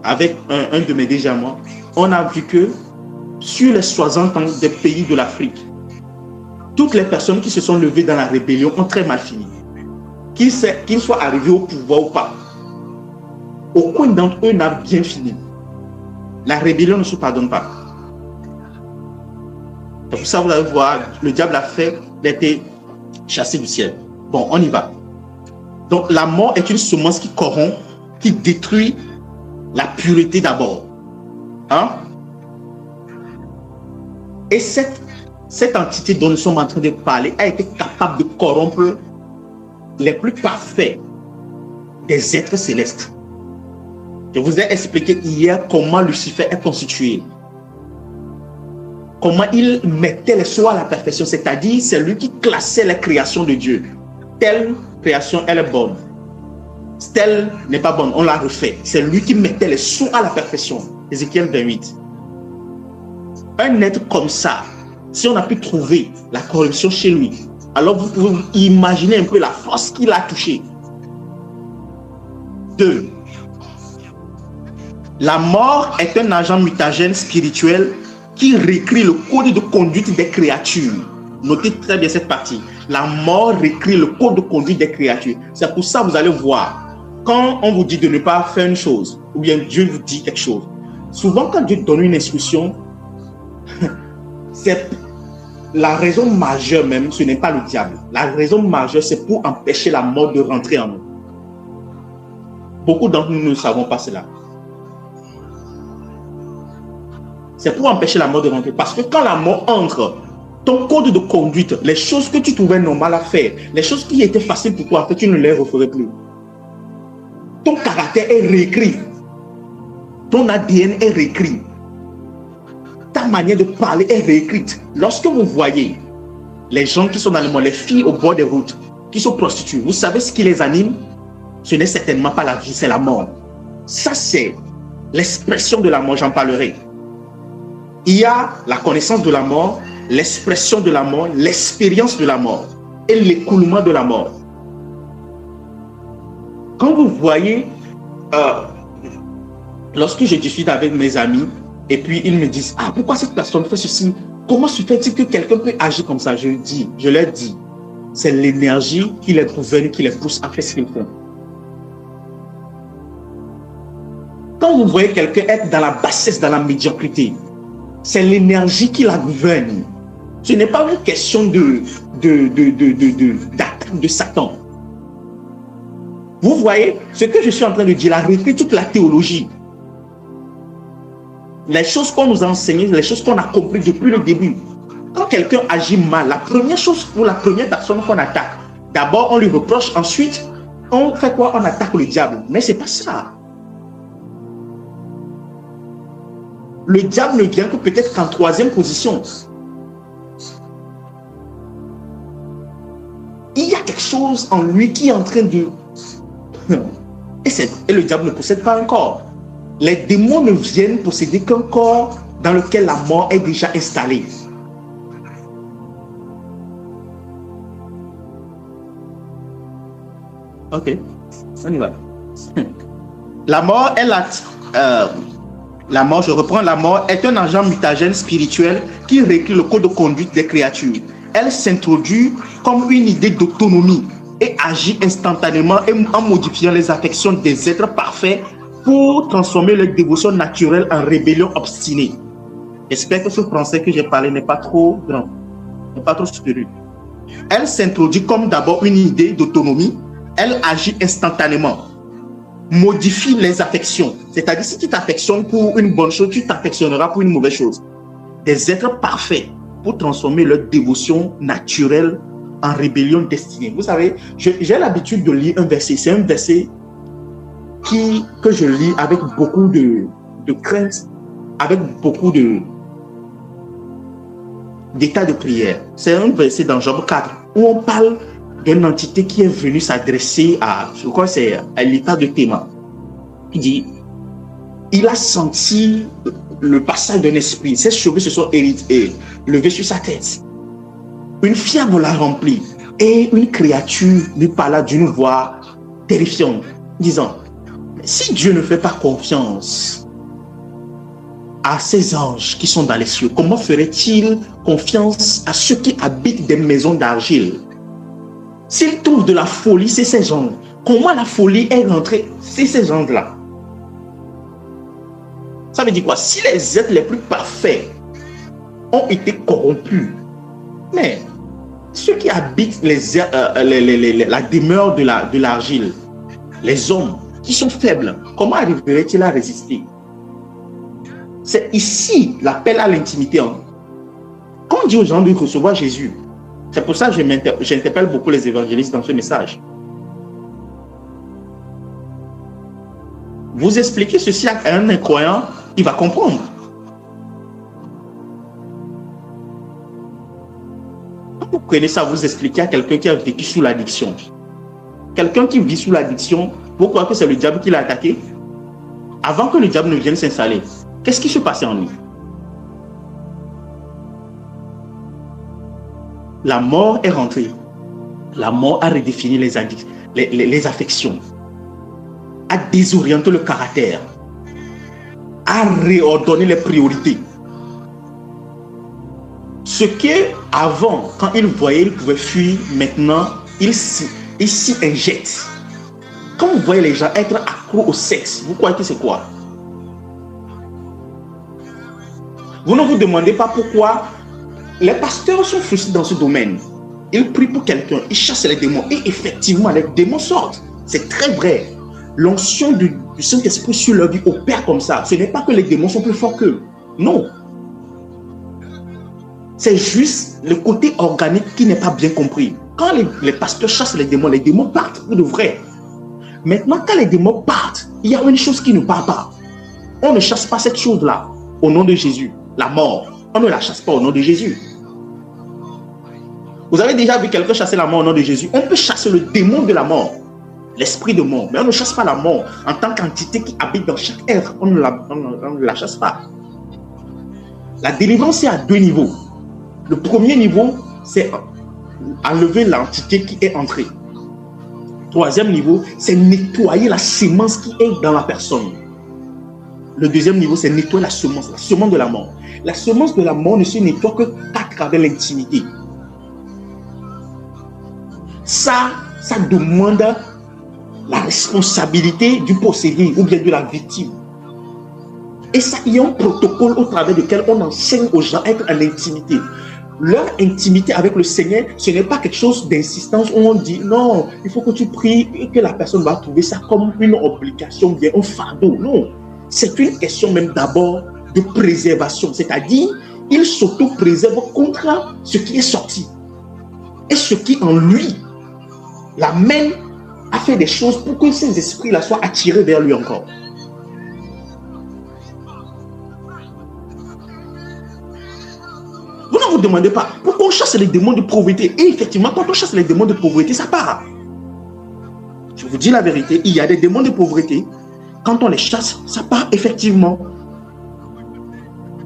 avec un de mes déjà moi. On a vu que sur les 60 ans des pays de l'Afrique, toutes les personnes qui se sont levées dans la rébellion ont très mal fini. Qu'ils soient arrivés au pouvoir ou pas, aucun d'entre eux n'a bien fini. La rébellion ne se pardonne pas. C'est pour ça que vous allez voir, le diable a fait d'être chassé du ciel. Bon, on y va. Donc, la mort est une semence qui corrompt, qui détruit la pureté d'abord. Hein? Et cette entité dont nous sommes en train de parler a été capable de corrompre les plus parfaits des êtres célestes. Je vous ai expliqué hier comment Lucifer est constitué. Comment il mettait les choses à la perfection, c'est-à-dire c'est lui qui classait les créations de Dieu. Telle création, elle est bonne. Telle n'est pas bonne, on l'a refait. C'est lui qui mettait les sous à la perfection. Ézéchiel 28. Un être comme ça, si on a pu trouver la corruption chez lui, alors vous pouvez imaginer un peu la force qu'il a touchée. 2. La mort est un agent mutagène spirituel qui réécrit le code de conduite des créatures. Notez très bien cette partie. La mort réécrit le code de conduite des créatures. C'est pour ça que vous allez voir, quand on vous dit de ne pas faire une chose, ou bien Dieu vous dit quelque chose, souvent quand Dieu donne une instruction, c'est la raison majeure même, ce n'est pas le diable. La raison majeure, c'est pour empêcher la mort de rentrer en nous. Beaucoup d'entre nous ne savons pas cela. C'est pour empêcher la mort de rentrer. Parce que quand la mort entre, ton code de conduite, les choses que tu trouvais normales à faire, les choses qui étaient faciles pour toi, en fait, tu ne les referais plus. Ton caractère est réécrit. Ton ADN est réécrit. Ta manière de parler est réécrite. Lorsque vous voyez les gens qui sont dans le monde, les filles au bord des routes, qui sont prostituées, vous savez ce qui les anime? Ce n'est certainement pas la vie, c'est la mort. Ça, c'est l'expression de la mort, j'en parlerai. Il y a la connaissance de la mort, l'expression de la mort, l'expérience de la mort et l'écoulement de la mort. Quand vous voyez, lorsque je discute avec mes amis et puis ils me disent « Ah, pourquoi cette personne fait ceci? Comment se fait-il que quelqu'un peut agir comme ça ?» Je leur dis, c'est l'énergie qui les gouverne, qui les pousse à faire ce qu'ils font. Quand vous voyez quelqu'un être dans la bassesse, dans la médiocrité, c'est l'énergie qui la gouverne. Ce n'est pas une question d'attaque de Satan. Vous voyez, ce que je suis en train de dire, la réécrit toute la théologie. Les choses qu'on nous a enseignées, les choses qu'on a comprises depuis le début. Quand quelqu'un agit mal, la première chose pour la première personne qu'on attaque, d'abord on lui reproche, ensuite on fait quoi? On attaque le diable. Mais c'est pas ça. Le diable ne vient que peut-être qu'en troisième position. Il y a quelque chose en lui qui est en train de... Et le diable ne possède pas un corps. Les démons ne viennent posséder qu'un corps dans lequel la mort est déjà installée. Ok, on y va. La mort est la mort, je reprends, la mort est un agent mutagène spirituel qui réécrit le code de conduite des créatures. Elle s'introduit comme une idée d'autonomie et agit instantanément en modifiant les affections des êtres parfaits pour transformer leur dévotion naturelle en rébellion obstinée. J'espère que ce français que j'ai parlé n'est pas trop grand, n'est pas trop supérieur. Elle s'introduit comme d'abord une idée d'autonomie, elle agit instantanément. modifie les affections. C'est-à-dire, si tu t'affectionnes pour une bonne chose, tu t'affectionneras pour une mauvaise chose. Des êtres parfaits pour transformer leur dévotion naturelle en rébellion destinée. Vous savez, j'ai l'habitude de lire un verset. C'est un verset que je lis avec beaucoup de crainte, avec beaucoup d'état de prière. C'est un verset dans Job 4 où on parle d'une entité qui est venue s'adresser je crois que c'est à l'état de Théma. Il dit, il a senti le passage d'un esprit, ses cheveux se sont levés sur sa tête. Une fièvre l'a rempli et une créature lui parla d'une voix terrifiante, disant, si Dieu ne fait pas confiance à ces anges qui sont dans les cieux, comment ferait-il confiance à ceux qui habitent des maisons d'argile? S'il trouve de la folie, c'est ces gens. Comment la folie est rentrée? C'est ces gens-là. Ça veut dire quoi? Si les êtres les plus parfaits ont été corrompus, mais ceux qui habitent la demeure de l'argile, les hommes qui sont faibles, comment arriveraient-ils à résister? C'est ici l'appel à l'intimité. Quand on dit aux gens de recevoir Jésus, c'est pour ça que j'interpelle beaucoup les évangélistes dans ce message. Vous expliquez ceci à un incroyant, il va comprendre. Quand vous prenez ça, vous expliquez à quelqu'un qui a vécu sous l'addiction. Quelqu'un qui vit sous l'addiction, vous croyez que c'est le diable qui l'a attaqué? Avant que le diable ne vienne s'installer, qu'est-ce qui se passait en lui? La mort est rentrée. La mort a redéfini les affections, a désorienté le caractère, a réordonné les priorités. Ce qu'avant, quand il voyait, il pouvait fuir, maintenant, il s'y injecte. Quand vous voyez les gens être accros au sexe, vous croyez que c'est quoi? Vous ne vous demandez pas pourquoi les pasteurs sont frustrés dans ce domaine. Ils prient pour quelqu'un, ils chassent les démons et effectivement, les démons sortent. C'est très vrai. L'onction du Saint-Esprit sur leur vie opère comme ça. Ce n'est pas que les démons sont plus forts qu'eux. Non. C'est juste le côté organique qui n'est pas bien compris. Quand les pasteurs chassent les démons partent pour de vrai. Maintenant, quand les démons partent, il y a une chose qui ne part pas. On ne chasse pas cette chose-là au nom de Jésus. La mort, on ne la chasse pas au nom de Jésus. Vous avez déjà vu quelqu'un chasser la mort au nom de Jésus? On peut chasser le démon de la mort, l'esprit de mort, mais on ne chasse pas la mort en tant qu'entité qui habite dans chaque être. On ne la chasse pas. La délivrance est à deux niveaux. Le premier niveau, c'est enlever l'entité qui est entrée. Troisième niveau, c'est nettoyer la sémence qui est dans la personne. Le deuxième niveau, c'est nettoyer la semence de la mort. La semence de la mort ne se nettoie qu'à travers l'intimité. Ça demande la responsabilité du possédé ou bien de la victime. Et ça, il y a un protocole au travers duquel on enseigne aux gens à être en intimité. Leur intimité avec le Seigneur, ce n'est pas quelque chose d'insistance où on dit non, il faut que tu pries et que la personne va trouver ça comme une obligation, bien un fardeau. Non, c'est une question même d'abord de préservation, c'est-à-dire il s'auto-préserve contre ce qui est sorti et ce qui en lui l'amène à faire des choses pour que ces esprits-là soient attirés vers lui encore. Vous ne vous demandez pas pourquoi on chasse les démons de pauvreté. Et effectivement, quand on chasse les démons de pauvreté, ça part. Je vous dis la vérité, il y a des démons de pauvreté. Quand on les chasse, ça part effectivement.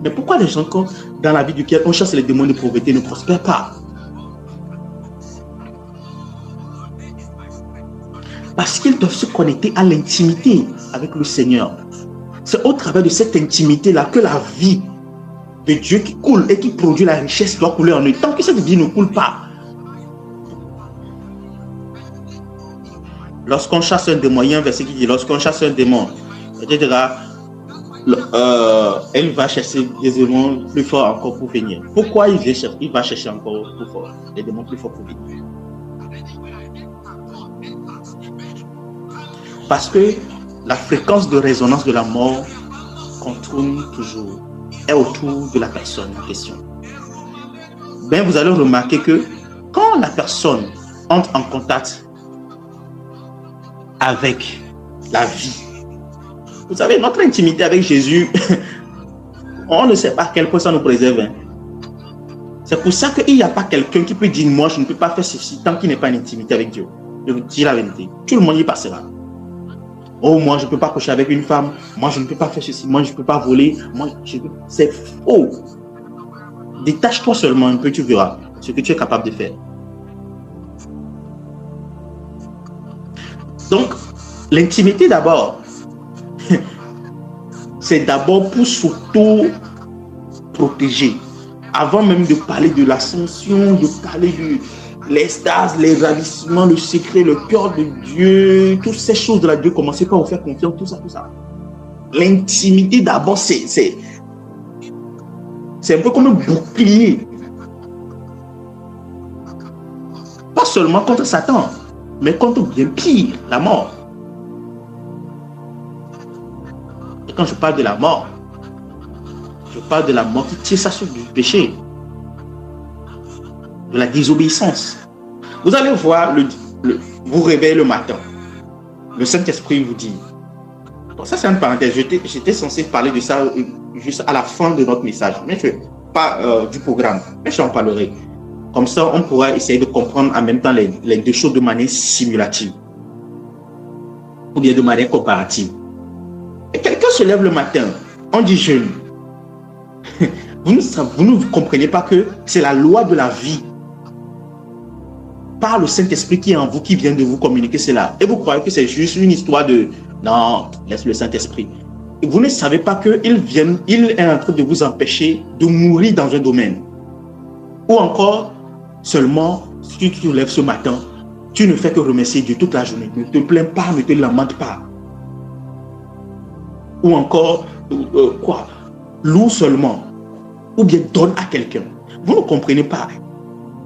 Mais pourquoi les gens, dans la vie duquel on chasse les démons de pauvreté, ne prospèrent pas? Parce qu'ils doivent se connecter à l'intimité avec le Seigneur. C'est au travers de cette intimité-là que la vie de Dieu qui coule et qui produit la richesse doit couler en eux. Tant que cette vie ne coule pas, lorsqu'on chasse un démon, il y a un verset qui dit, lorsqu'on chasse un démon, etc., elle va chercher des démons plus forts encore pour venir. Pourquoi il va chercher encore plus fort, des démons plus forts pour venir? Parce que la fréquence de résonance de la mort qu'on tourne toujours est autour de la personne en question. Ben, vous allez remarquer que quand la personne entre en contact avec la vie, vous savez, notre intimité avec Jésus, on ne sait pas à quel point ça nous préserve. Hein. C'est pour ça qu'il n'y a pas quelqu'un qui peut dire « Moi, je ne peux pas faire ceci tant qu'il n'est pas en intimité avec Dieu. » Je vous dis la vérité. Tout le monde y passera. « Oh, moi, je ne peux pas coucher avec une femme. Moi, je ne peux pas faire ceci. Moi, je ne peux pas voler. » C'est faux. Détache-toi seulement un peu, tu verras ce que tu es capable de faire. Donc, l'intimité d'abord, c'est d'abord pour s'auto-protéger. Avant même de parler de l'ascension, de parler de l'extase, les ravissements, le secret, le cœur de Dieu, toutes ces choses de la Dieu, commencez par vous faire confiance, tout ça. L'intimité d'abord, c'est un peu comme un bouclier. Pas seulement contre Satan, mais contre bien pire, la mort. Et quand je parle de la mort, je parle de la mort qui tire sa source du péché, de la désobéissance. Vous allez voir, vous réveillez le matin, le Saint-Esprit vous dit. Bon, ça c'est une parenthèse, j'étais censé parler de ça juste à la fin de notre message, mais pas du programme, mais j'en parlerai. Comme ça, on pourra essayer de comprendre en même temps les deux choses de manière simulative ou bien de manière comparative. Et quelqu'un se lève le matin, on dit jeûne. Vous ne comprenez pas que c'est la loi de la vie par le Saint-Esprit qui est en vous, qui vient de vous communiquer cela. Et vous croyez que c'est juste une histoire de non, laisse le Saint-Esprit. Et vous ne savez pas qu'il est en train de vous empêcher de mourir dans un domaine. Ou encore, seulement, si tu te lèves ce matin, tu ne fais que remercier Dieu toute la journée. Ne te plains pas, ne te lamente pas. Ou encore, loue seulement. Ou bien donne à quelqu'un. Vous ne comprenez pas.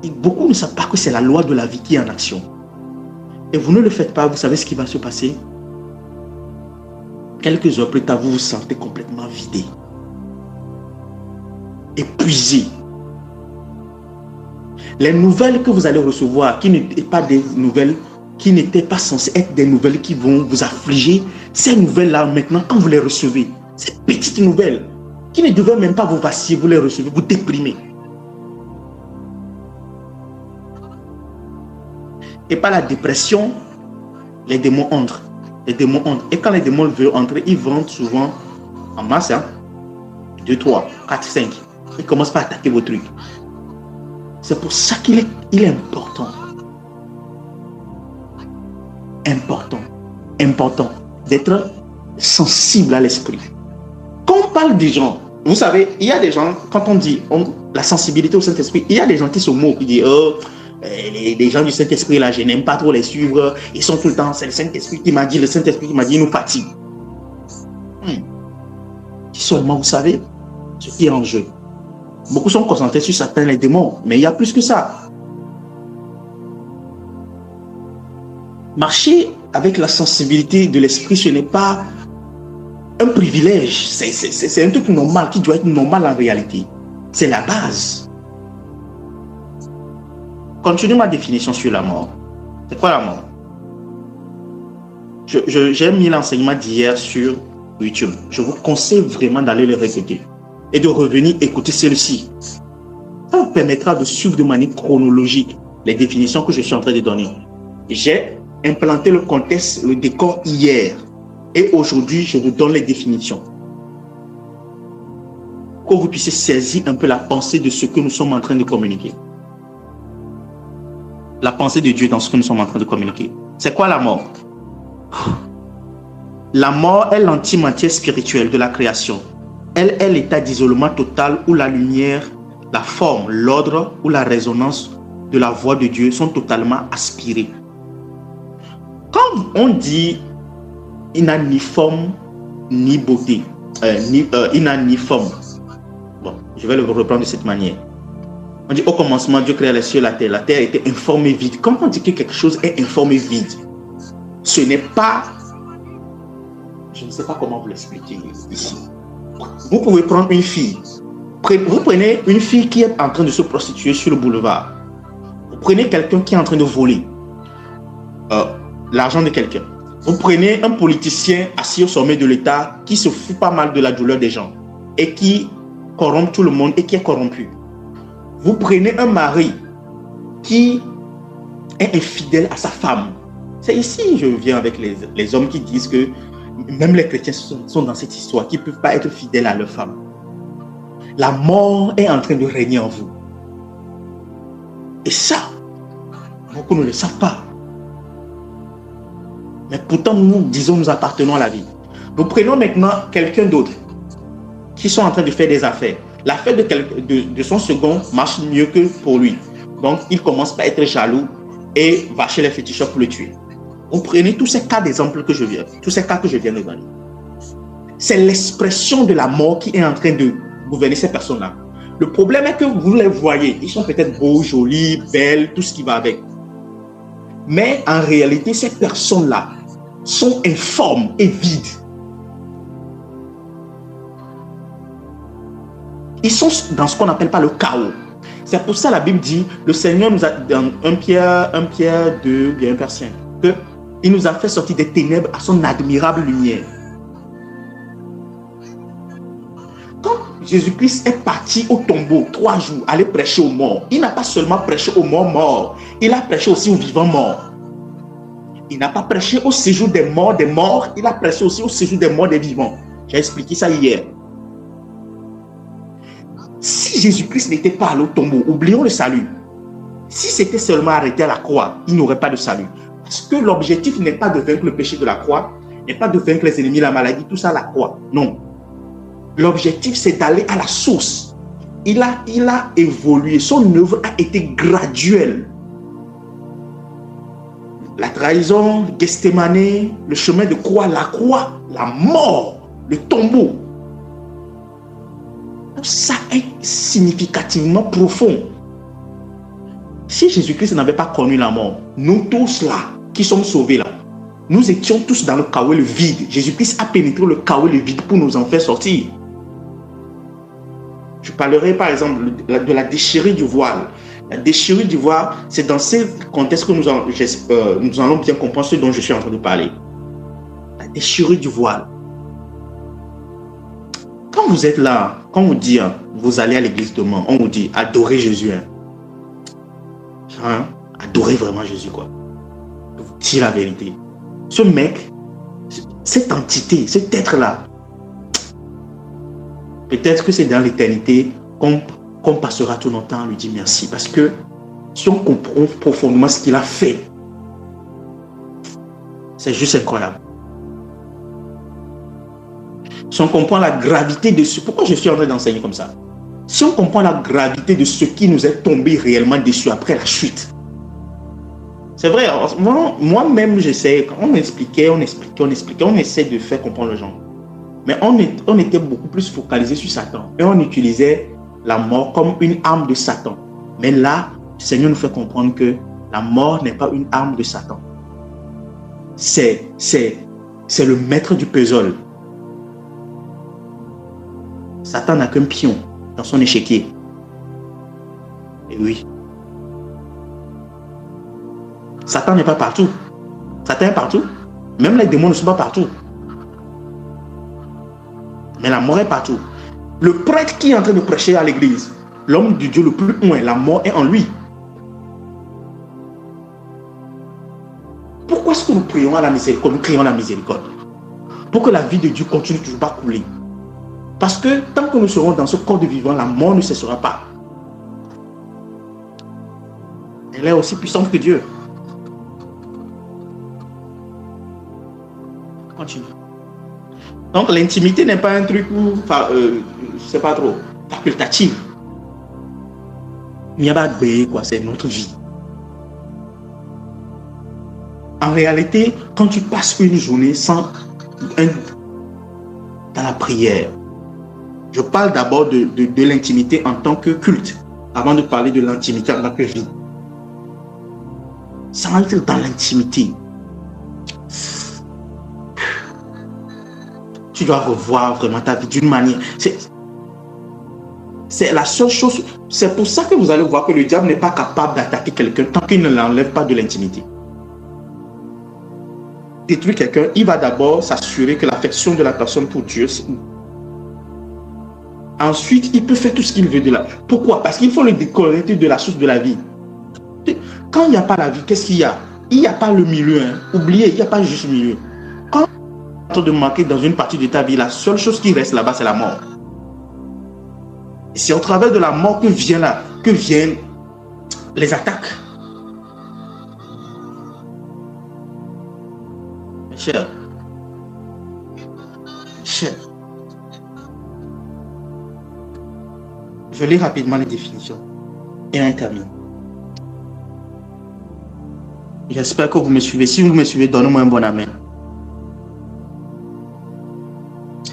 Et beaucoup ne savent pas que c'est la loi de la vie qui est en action. Et vous ne le faites pas, vous savez ce qui va se passer. Quelques heures plus tard, vous vous sentez complètement vidé. Épuisé. Les nouvelles que vous allez recevoir, qui n'étaient pas des nouvelles, qui n'étaient pas censées être des nouvelles qui vont vous affliger, ces nouvelles-là, maintenant, quand vous les recevez, ces petites nouvelles, qui ne devaient même pas vous vaciller, vous les recevez, vous déprimez. Et par la dépression, les démons entrent. Les démons entrent. Et quand les démons veulent entrer, ils vont souvent en masse. 2, 3, 4, 5. Ils commencent par attaquer vos trucs. C'est pour ça qu'il est important. Important d'être sensible à l'esprit. Quand on parle des gens, vous savez, il y a des gens, quand on dit la sensibilité au Saint-Esprit, il y a des gens qui se moquent, qui disent les gens du Saint-Esprit là, je n'aime pas trop les suivre, ils sont tout le temps, c'est le Saint-Esprit qui m'a dit, il nous fatigue. Seulement, vous savez, ce qui est en jeu. Beaucoup sont concentrés sur certains les démons, mais il y a plus que ça. Marcher avec la sensibilité de l'esprit, ce n'est pas un privilège, c'est un truc normal qui doit être normal en réalité. C'est la base. Continue ma définition sur la mort. C'est quoi la mort? J'ai mis l'enseignement d'hier sur YouTube. Je vous conseille vraiment d'aller le répéter et de revenir écouter celle-ci. Ça vous permettra de suivre de manière chronologique les définitions que je suis en train de donner. J'ai implanté le contexte, le décor hier. Et aujourd'hui, je vous donne les définitions. Pour que vous puissiez saisir un peu la pensée de ce que nous sommes en train de communiquer. La pensée de Dieu dans ce que nous sommes en train de communiquer. C'est quoi la mort? La mort est l'antimatière spirituelle de la création. Elle est l'état d'isolement total où la lumière, la forme, l'ordre ou la résonance de la voix de Dieu sont totalement aspirées. Quand on dit il n'a ni forme ni beauté, il n'a ni forme. Bon, je vais le reprendre de cette manière. On dit au commencement, Dieu créa les cieux et la terre. La terre était informe et vide. Quand on dit que quelque chose est informe et vide, ce n'est pas je ne sais pas comment vous l'expliquer ici. Vous pouvez prendre une fille. Vous prenez une fille qui est en train de se prostituer sur le boulevard. Vous prenez quelqu'un qui est en train de voler l'argent de quelqu'un. Vous prenez un politicien assis au sommet de l'État qui se fout pas mal de la douleur des gens et qui corrompt tout le monde et qui est corrompu. Vous prenez un mari qui est infidèle à sa femme. C'est ici je viens avec les hommes qui disent que même les chrétiens sont dans cette histoire, qui ne peuvent pas être fidèles à leur femme. La mort est en train de régner en vous. Et ça, beaucoup ne le savent pas. Mais pourtant, nous disons nous appartenons à la vie. Nous prenons maintenant quelqu'un d'autre qui sont en train de faire des affaires. L'affaire de son second marche mieux que pour lui. Donc, il commence par être jaloux et va chez les féticheurs pour le tuer. Vous prenez tous ces cas d'exemple que je viens, tous ces cas que je viens de donner. C'est l'expression de la mort qui est en train de gouverner ces personnes-là. Le problème est que vous les voyez, ils sont peut-être beaux, jolis, belles, tout ce qui va avec. Mais en réalité, ces personnes-là sont informes et vides. Ils sont dans ce qu'on n'appelle pas le chaos. C'est pour ça la Bible dit, le Seigneur nous a, dans 1 Pierre 2, bien 1 Pierre 5, qu'il nous a fait sortir des ténèbres à son admirable lumière. Quand Jésus-Christ est parti au tombeau 3 jours, aller prêcher aux morts, il n'a pas seulement prêché aux morts, il a prêché aussi aux vivants morts. Il n'a pas prêché au séjour des morts, il a prêché aussi au séjour des morts, des vivants. J'ai expliqué ça hier. Si Jésus-Christ n'était pas allé au tombeau, oublions le salut. Si c'était seulement arrêté à la croix, il n'y aurait pas de salut. Parce que l'objectif n'est pas de vaincre le péché de la croix, n'est pas de vaincre les ennemis, la maladie, tout ça à la croix. Non. L'objectif, c'est d'aller à la source. Il a évolué. Son œuvre a été graduelle. La trahison, Gethsémane, le chemin de croix, la mort, le tombeau. Ça est significativement profond. Si Jésus-Christ n'avait pas connu la mort, nous tous là, qui sommes sauvés là, nous étions tous dans le chaos et le vide. Jésus-Christ a pénétré le chaos et le vide pour nous en faire sortir. Je parlerai par exemple de la déchirure du voile. La déchirure du voile, c'est dans ce contexte que nous allons bien comprendre ce dont je suis en train de parler. La déchirure du voile. Quand vous êtes là, quand on dit, vous allez à l'église demain, on vous dit, adorez Jésus. Adorez vraiment Jésus, quoi. Je vous dis la vérité. Ce mec, cette entité, cet être-là, peut-être que c'est dans l'éternité qu'on passera tout notre temps à lui dire merci. Parce que si on comprend profondément ce qu'il a fait, c'est juste incroyable. Si on comprend la gravité de ce... Pourquoi je suis en train d'enseigner comme ça? Si on comprend la gravité de ce qui nous est tombé réellement dessus après la chute. C'est vrai, moi-même j'essaie, on expliquait, on essaie de faire comprendre les gens. Mais on était beaucoup plus focalisé sur Satan. Et on utilisait la mort comme une arme de Satan. Mais là, le Seigneur nous fait comprendre que la mort n'est pas une arme de Satan. C'est le maître du puzzle. Satan n'a qu'un pion dans son échiquier. Et oui. Satan n'est pas partout. Satan est partout. Même les démons ne sont pas partout. Mais la mort est partout. Le prêtre qui est en train de prêcher à l'église, l'homme de Dieu le plus loin, la mort est en lui. Pourquoi est-ce que nous prions à la miséricorde, nous crions à la miséricorde? Pour que la vie de Dieu continue toujours à couler. Parce que tant que nous serons dans ce corps de vivant, la mort ne cessera pas. Elle est aussi puissante que Dieu. Continue. Donc l'intimité n'est pas un truc où, je sais pas trop, facultatif. Il n'y a pas de quoi, c'est notre vie. En réalité, quand tu passes une journée dans la prière, je parle d'abord de l'intimité en tant que culte, avant de parler de l'intimité en tant que vie. Sans être dans l'intimité, Tu dois revoir vraiment ta vie d'une manière. C'est la seule chose. C'est pour ça que vous allez voir que le diable n'est pas capable d'attaquer quelqu'un tant qu'il ne l'enlève pas de l'intimité. Détruire quelqu'un, il va d'abord s'assurer que l'affection de la personne pour Dieu, c'est où. Ensuite, il peut faire tout ce qu'il veut de là. Pourquoi? Parce qu'il faut le déconnecter de la source de la vie. Quand il n'y a pas la vie, qu'est-ce qu'il y a? Il n'y a pas le milieu. Hein. Oubliez, il n'y a pas juste le milieu. Quand tu es en train de manquer dans une partie de ta vie, la seule chose qui reste là-bas, c'est la mort. C'est au travers de la mort que viennent les attaques. Mes chers, je lis rapidement les définitions et on termine. J'espère que vous me suivez. Si vous me suivez, donnez-moi un bon amen.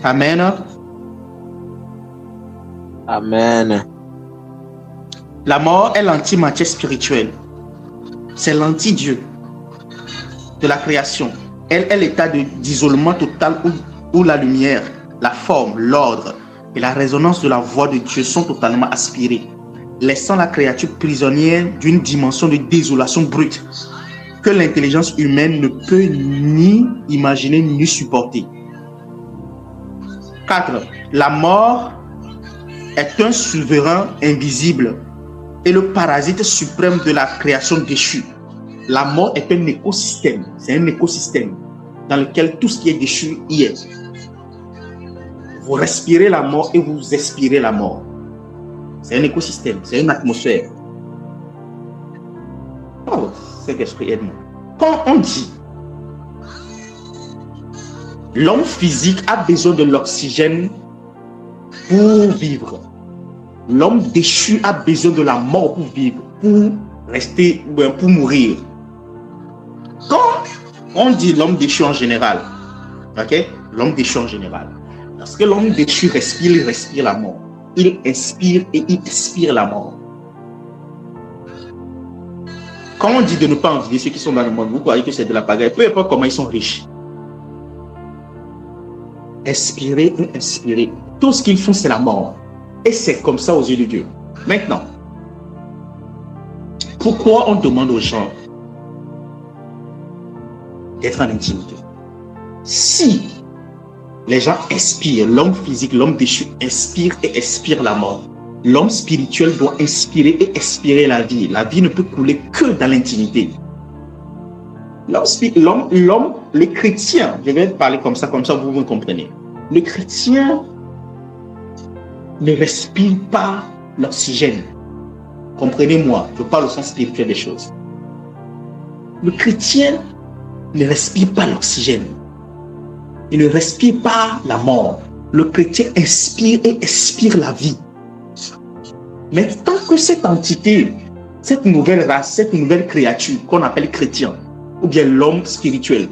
Amen. Amen. La mort est l'anti-matière spirituelle. C'est l'anti-Dieu de la création. Elle est l'état d'isolement total où la lumière, la forme, l'ordre et la résonance de la voix de Dieu sont totalement aspirés, laissant la créature prisonnière d'une dimension de désolation brute que l'intelligence humaine ne peut ni imaginer ni supporter. 4. La mort est un souverain invisible et le parasite suprême de la création déchue. La mort est un écosystème. C'est un écosystème dans lequel tout ce qui est déchu y est. Vous respirez la mort et vous expirez la mort. C'est un écosystème, c'est une atmosphère. Oh, cet esprit aide-moi. Quand on dit l'homme physique a besoin de l'oxygène pour vivre, l'homme déchu a besoin de la mort pour vivre, pour rester, pour mourir. Quand on dit l'homme déchu en général, ok, l'homme déchu en général, parce que l'homme déchu respire, il respire la mort. Il inspire et il expire la mort. Quand on dit de ne pas envier ceux qui sont dans le monde, vous croyez que c'est de la pagaille, peu importe comment ils sont riches. Expirer et inspirer. Tout ce qu'ils font, c'est la mort. Et c'est comme ça aux yeux de Dieu. Maintenant, pourquoi on demande aux gens d'être en intimité? Si les gens inspirent, l'homme physique, l'homme déchu inspire et expire la mort, l'homme spirituel doit inspirer et expirer la vie. La vie ne peut couler que dans l'intimité. L'homme, le chrétien, je vais parler comme ça vous me comprenez. Le chrétien ne respire pas l'oxygène. Comprenez-moi, je parle au sens spirituel des choses. Le chrétien ne respire pas l'oxygène. Il ne respire pas la mort. Le chrétien inspire et expire la vie. Mais tant que cette entité, cette nouvelle race, cette nouvelle créature qu'on appelle chrétien, ou bien l'homme spirituel,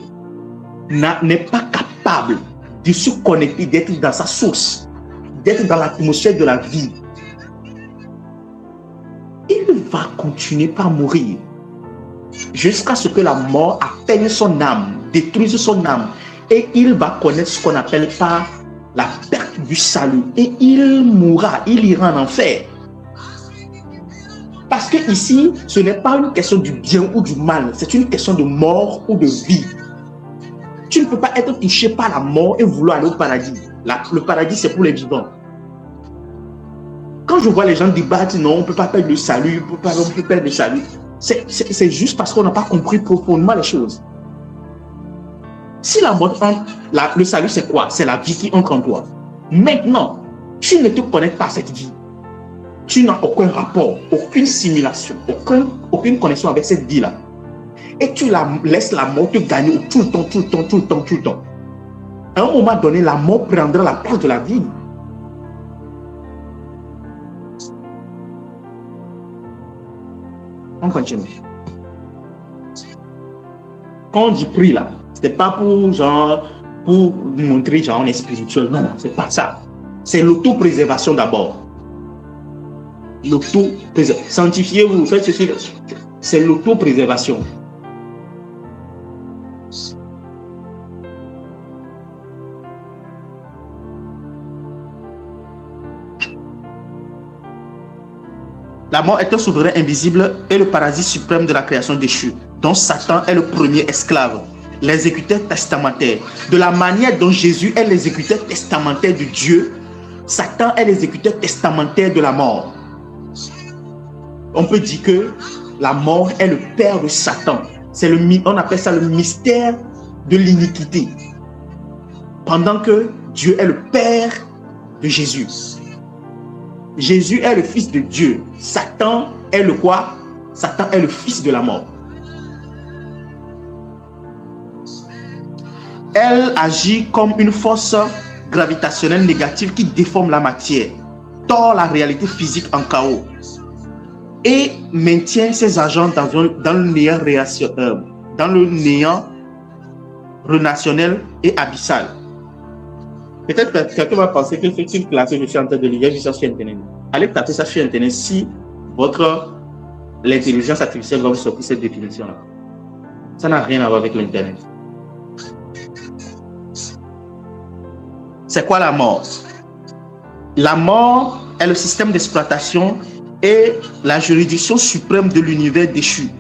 n'est pas capable de se connecter, d'être dans sa source, d'être dans l'atmosphère de la vie, il va continuer par mourir jusqu'à ce que la mort atteigne son âme, détruise son âme, et il va connaître ce qu'on appelle par la perte du salut, et il mourra, il ira en enfer. Parce que ici, ce n'est pas une question du bien ou du mal, c'est une question de mort ou de vie. Tu ne peux pas être touché par la mort et vouloir aller au paradis. Le paradis, c'est pour les vivants. Quand je vois les gens débattre, non, on ne peut pas perdre le salut, on peut perdre le salut. C'est juste parce qu'on n'a pas compris profondément les choses. Si la mort entre, le salut, c'est quoi? C'est la vie qui entre en toi. Maintenant, tu ne te connectes pas à cette vie. Tu n'as aucun rapport, aucune simulation, aucune connexion avec cette vie-là. Et tu laisses la mort te gagner tout le temps. À un moment donné, la mort prendra la place de la vie. On continue. Quand on dit prie là, c'est pas pour montrer genre on est spirituel. Non, c'est pas ça. C'est l'autopréservation d'abord. Sanctifiez-vous, faites ceci. C'est l'autopréservation. La mort est un souverain invisible et le paradis suprême de la création déchue, dont Satan est le premier esclave, l'exécuteur testamentaire. De la manière dont Jésus est l'exécuteur testamentaire de Dieu, Satan est l'exécuteur testamentaire de la mort. On peut dire que la mort est le père de Satan. On appelle ça le mystère de l'iniquité. Pendant que Dieu est le père de Jésus. Jésus est le fils de Dieu. Satan est le quoi? Satan est le fils de la mort. Elle agit comme une force gravitationnelle négative qui déforme la matière, tord la réalité physique en chaos et maintient ses agents dans le néant relationnel et abyssal. Peut-être que quelqu'un va penser que c'est une classe que je suis en train de lire, j'ai vu ça sur Internet. Allez taper ça sur Internet si l'intelligence artificielle va vous sortir cette définition-là. Ça n'a rien à voir avec l'Internet. C'est quoi la mort? La mort est le système d'exploitation et la juridiction suprême de l'univers déchu.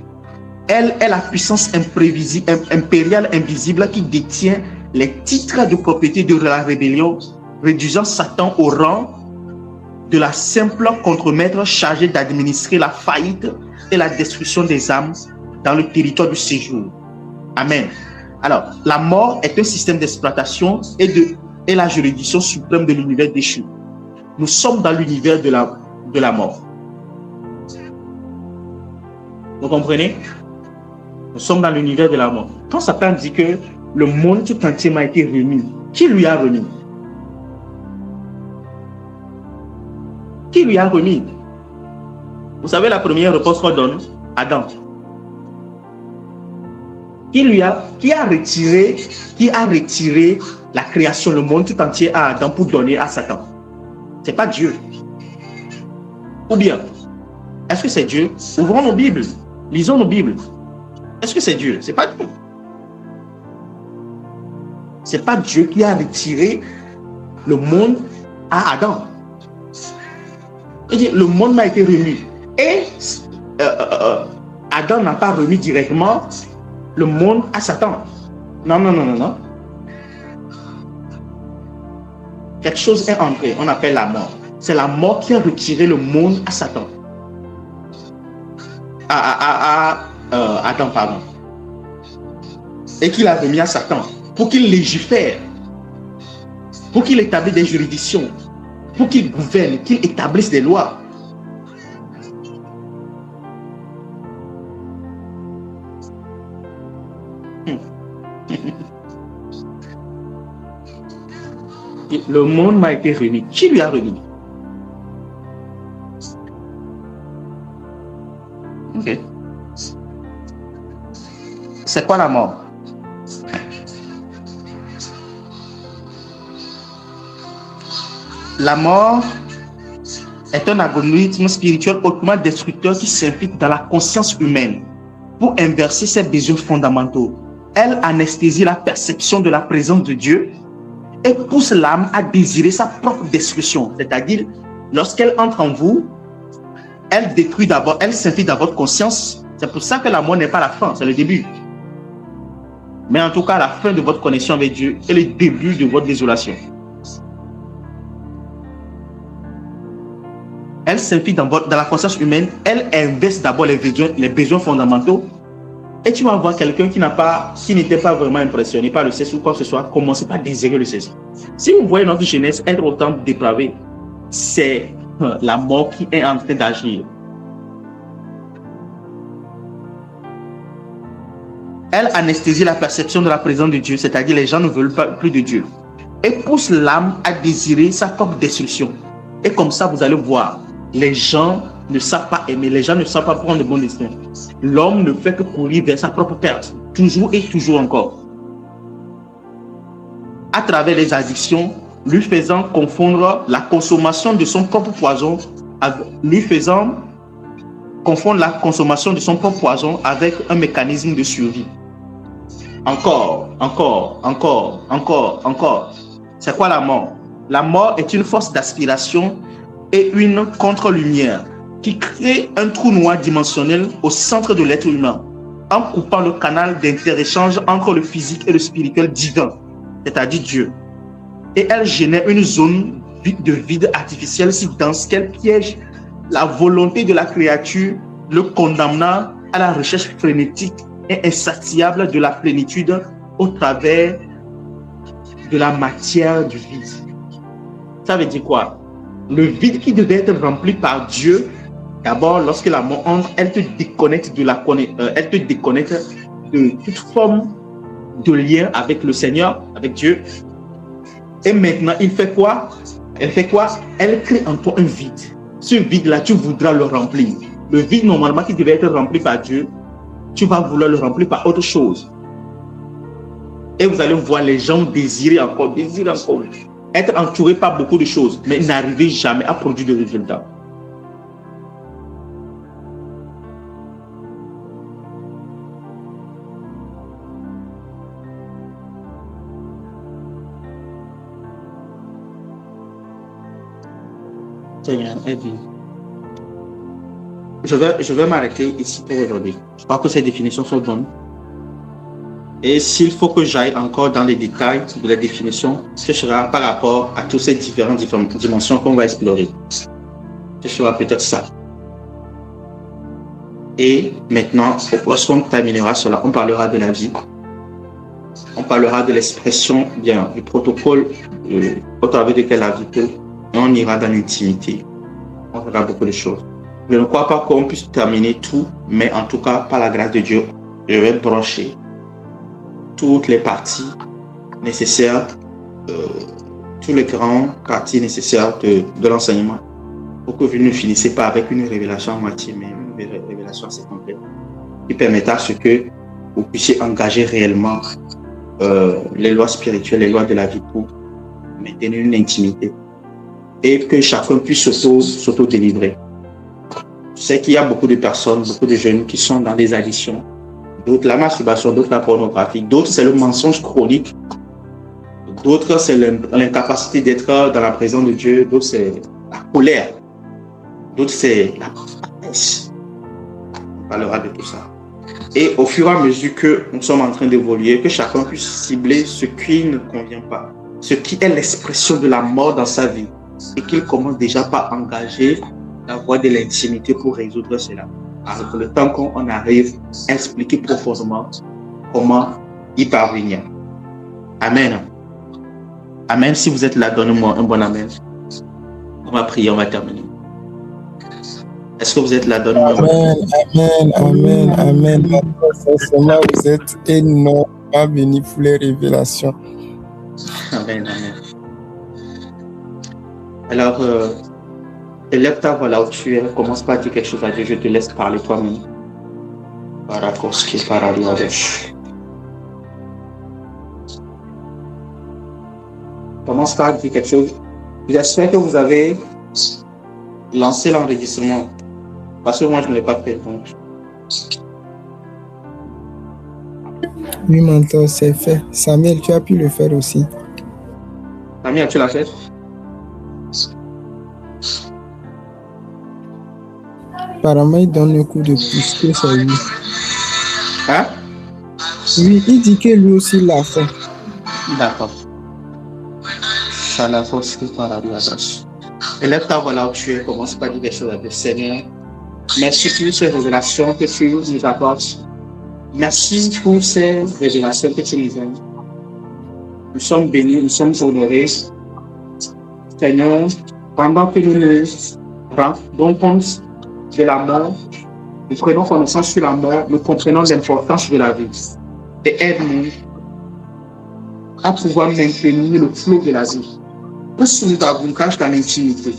Elle est la puissance impériale invisible qui détient les titres de propriété de la rébellion, réduisant Satan au rang de la simple contremaître chargée d'administrer la faillite et la destruction des âmes dans le territoire du séjour. Amen. Alors, la mort est un système d'exploitation et la juridiction suprême de l'univers déchu. Nous sommes dans l'univers de la mort. Vous comprenez? Nous sommes dans l'univers de la mort. Quand Satan dit que le monde tout entier m'a été remis, qui lui a remis? Qui lui a remis? Vous savez la première réponse qu'on donne? Adam. Qui a retiré la création, le monde tout entier à Adam pour donner à Satan? C'est pas Dieu. Ou bien, est-ce que c'est Dieu? Ouvrons nos Bibles, lisons nos Bibles. Est-ce que c'est Dieu? C'est pas Dieu. C'est pas Dieu qui a retiré le monde à Adam. Il dit, le monde m'a été remis. Et Adam n'a pas remis directement le monde à Satan. Non. Quelque chose est entré, on appelle la mort. C'est la mort qui a retiré le monde à Satan. Adam, pardon. Et qu'il a remis à Satan pour qu'il légifère, pour qu'il établisse des juridictions, pour qu'il gouverne, qu'il établisse des lois. Le monde m'a été remis. Qui lui a remis? Ok. C'est quoi la mort? La mort est un algorithme spirituel hautement destructeur qui s'implique dans la conscience humaine pour inverser ses besoins fondamentaux. Elle anesthésie la perception de la présence de Dieu et pousse l'âme à désirer sa propre destruction. C'est-à-dire, lorsqu'elle entre en vous, elle détruit d'abord, elle s'infiltre dans votre conscience. C'est pour ça que la mort n'est pas la fin, c'est le début. Mais en tout cas, la fin de votre connexion avec Dieu est le début de votre désolation. Elle s'infiltre dans la conscience humaine, elle inverse d'abord les besoins fondamentaux. Et tu vas voir quelqu'un qui n'était pas vraiment impressionné par le sexe ou quoi que ce soit, commencer par désirer le sexe. Si vous voyez notre jeunesse être autant dépravée, c'est la mort qui est en train d'agir. Elle anesthésie la perception de la présence de Dieu, c'est-à-dire les gens ne veulent pas plus de Dieu. Et pousse l'âme à désirer sa propre destruction. Et comme ça, vous allez voir, les gens ne savent pas aimer, les gens ne savent pas prendre de bons décisions. L'homme ne fait que courir vers sa propre perte, toujours et toujours encore. À travers les addictions, lui faisant confondre la consommation de son propre poison, avec un mécanisme de survie. Encore. C'est quoi la mort? La mort est une force d'aspiration et une contre-lumière qui crée un trou noir dimensionnel au centre de l'être humain, en coupant le canal d'interéchange entre le physique et le spirituel divin, c'est-à-dire Dieu. Et elle génère une zone de vide artificiel si dense qu'elle piège la volonté de la créature, le condamnant à la recherche frénétique et insatiable de la plénitude au travers de la matière du vide. Ça veut dire quoi? Le vide qui devait être rempli par Dieu, d'abord, lorsque la mort entre, elle te déconnecte de toute forme de lien avec le Seigneur, avec Dieu. Et maintenant, il fait quoi? Elle fait quoi? Elle crée en toi un vide. Ce vide-là, tu voudras le remplir. Le vide, normalement, qui devait être rempli par Dieu, tu vas vouloir le remplir par autre chose. Et vous allez voir les gens désirer encore, être entourés par beaucoup de choses, mais n'arriver jamais à produire de résultats. Seigneur, aide-nous. Je vais m'arrêter ici pour aujourd'hui. Je crois que ces définitions sont bonnes. Et s'il faut que j'aille encore dans les détails de la définition, ce sera par rapport à toutes ces différentes dimensions qu'on va explorer. Ce sera peut-être ça. Et maintenant, lorsqu'on terminera cela, on parlera de la vie. On parlera de l'expression, bien, du protocole au travers duquel la vie peut. Et on ira dans l'intimité. On verra beaucoup de choses. Je ne crois pas qu'on puisse terminer tout, mais en tout cas, par la grâce de Dieu, je vais brancher toutes les parties nécessaires, tous les grands parties nécessaires de l'enseignement, pour que vous ne finissiez pas avec une révélation à moitié, mais une révélation assez complète, qui permettra à ce que vous puissiez engager réellement les lois spirituelles, les lois de la vie pour maintenir une intimité et que chacun puisse s'auto-délivrer. Je sais qu'il y a beaucoup de personnes, beaucoup de jeunes qui sont dans des addictions. D'autres la masturbation, d'autres la pornographie, d'autres c'est le mensonge chronique, d'autres c'est l'incapacité d'être dans la présence de Dieu, d'autres c'est la colère, d'autres c'est la paresse. On parlera de tout ça. Et au fur et à mesure que nous sommes en train d'évoluer, que chacun puisse cibler ce qui ne convient pas, ce qui est l'expression de la mort dans sa vie, et qu'il commence déjà par engager la voie de l'intimité pour résoudre cela. Alors que le temps qu'on arrive à expliquer profondément comment y parvenir. Amen. Amen. Si vous êtes là, donnez-moi un bon amen. On va prier, on va terminer. Est-ce que vous êtes là? Donnez-moi un bon amen. Amen. Sincèrement, vous êtes énormément bénis pour les révélations. Amen. Alors, élève ta voix là où tu es, commence par dire quelque chose à Dieu, je te laisse parler toi-même. Commence par dire quelque chose. J'espère que vous avez lancé l'enregistrement. Parce que moi, je ne l'ai pas fait. Donc. Oui, mentor, c'est fait. Samuel, tu as pu le faire aussi. Samuel, tu l'as fait? Apparemment, il donne un coup de pouce que c'est lui. Hein? Oui, il dit que lui aussi l'a fait. D'accord. Élève ta voix là où tu es, commence par dire des choses à Dieu. Seigneur, merci pour ces révélations que tu nous apportes. Merci pour ces révélations que tu nous donnes. Nous sommes bénis, nous sommes honorés. Seigneur, pendant que nous nous rendons compte de la mort, nous prenons connaissance sur la mort, nous comprenons l'importance de la vie. Et aide-nous à pouvoir maintenir le flot de la vie. Pousse-nous davantage dans l'intimité.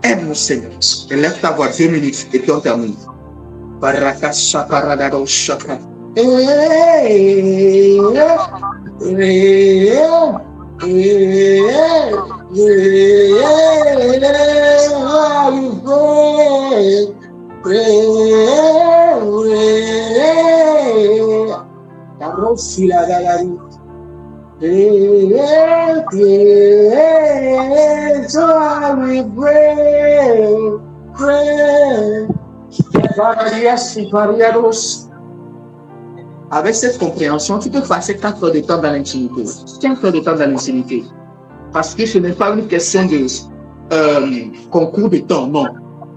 Aide-nous, Seigneur. Élève ta voix 2 minutes et puis on termine. Baraka shaparadado shaka. So I will pray. Avec cette compréhension, tu peux passer 4 heures de temps dans l'intimité, 5 heures de temps dans l'intimité. Parce que ce n'est pas une question de concours de temps, non.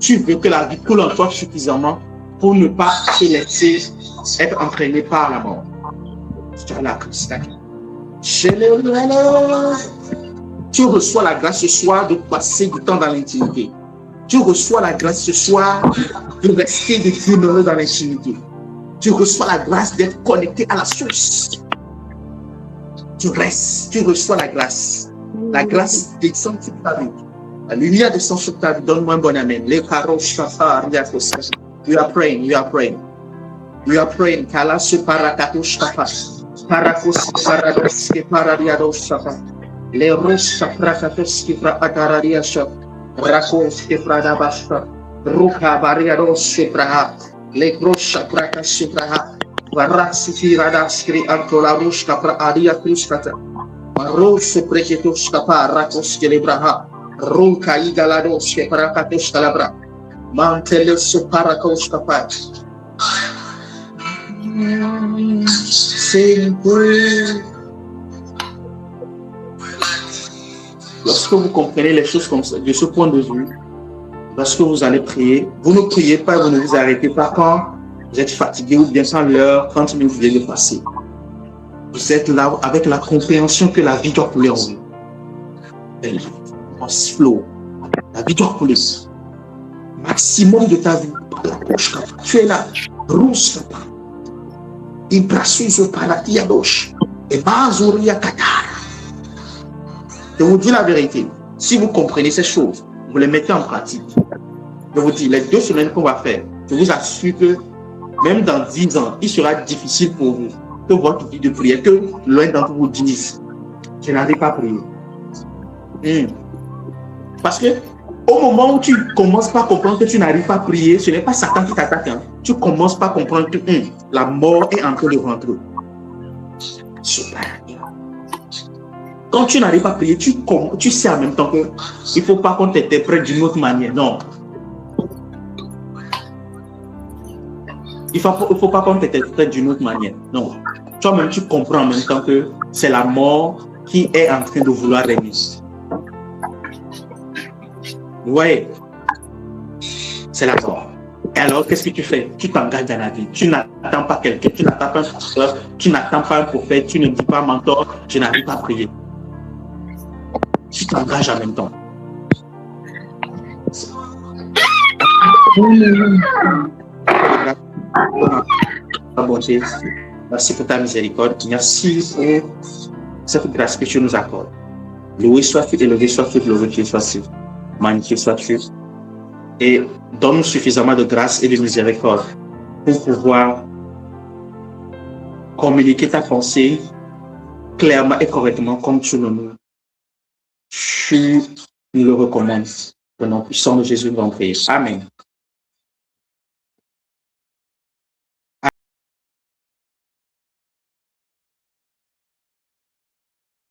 Tu veux que la vie coule en toi suffisamment pour ne pas te laisser être entraîné par la mort. Tu reçois la grâce ce soir de passer du temps dans l'intimité. Tu reçois la grâce ce soir de rester, de demeurer dans l'intimité. Tu reçois la grâce d'être connecté à la source. Tu restes, tu reçois la grâce. La grâce descend sur ta vie. La lumière descend sur ta vie. Donne-moi un bon amen. We are praying, we are praying. We are praying. Kala suparakato shapa. Parakos parados ke paradiados shapa. Le ros saprakatos ke pra ataradia shapa. Rakos ke pradabashpa. Ruka bariados supraha. Le gros saprakas supraha. Varasiti radaskri antola rushka pra adia kruskata. Maros preketos kapa rakos ke lebraha. Ruka igalados ke parakatos kalabra. Manteles suparakos kapa. Lorsque vous comprenez les choses comme ça, de ce point de vue, lorsque vous allez prier, vous ne priez pas, vous ne vous arrêtez pas quand vous êtes fatigué ou bien quand l'heure, 30 minutes vient de passer. Vous êtes là avec la compréhension que la vie doit couler en vous. Elle flow. La vie doit couler. Maximum de ta vie. Tu es là. Rousse. Je vous dis la vérité. Si vous comprenez ces choses, vous les mettez en pratique. Je vous dis, les 2 semaines qu'on va faire, je vous assure que même dans 10 ans, il sera difficile pour vous que votre vie de prière, que l'un d'entre vous dise, je n'arrive pas à prier. Parce que au moment où tu commences pas à comprendre que tu n'arrives pas à prier, ce n'est pas Satan qui t'attaque. Hein. Tu commences pas à comprendre que la mort est en train de rentrer. Quand tu n'arrives pas à prier, tu sais en même temps que il ne faut pas qu'on t'interprète d'une autre manière. Non. Il ne faut pas qu'on t'interprète d'une autre manière. Non. Toi-même, tu comprends en même temps que c'est la mort qui est en train de vouloir régner. Ouais, c'est la mort. Et alors, qu'est-ce que tu fais? Tu t'engages dans la vie. Tu n'attends pas quelqu'un, tu n'attends pas un pasteur, tu n'attends pas un prophète, tu ne dis pas mentor, je n'arrive pas à prier. Tu t'engages en même temps. Merci pour ta miséricorde. Merci pour cette grâce que tu nous accordes. Loué sois-tu, élevé sois-tu, glorifié sois-tu. Magnifié sois-tu, et donne-nous suffisamment de grâce et de miséricorde pour pouvoir communiquer ta pensée clairement et correctement comme tu nous le recommandes. Au nom puissant de Jésus, nous allons prier. Amen.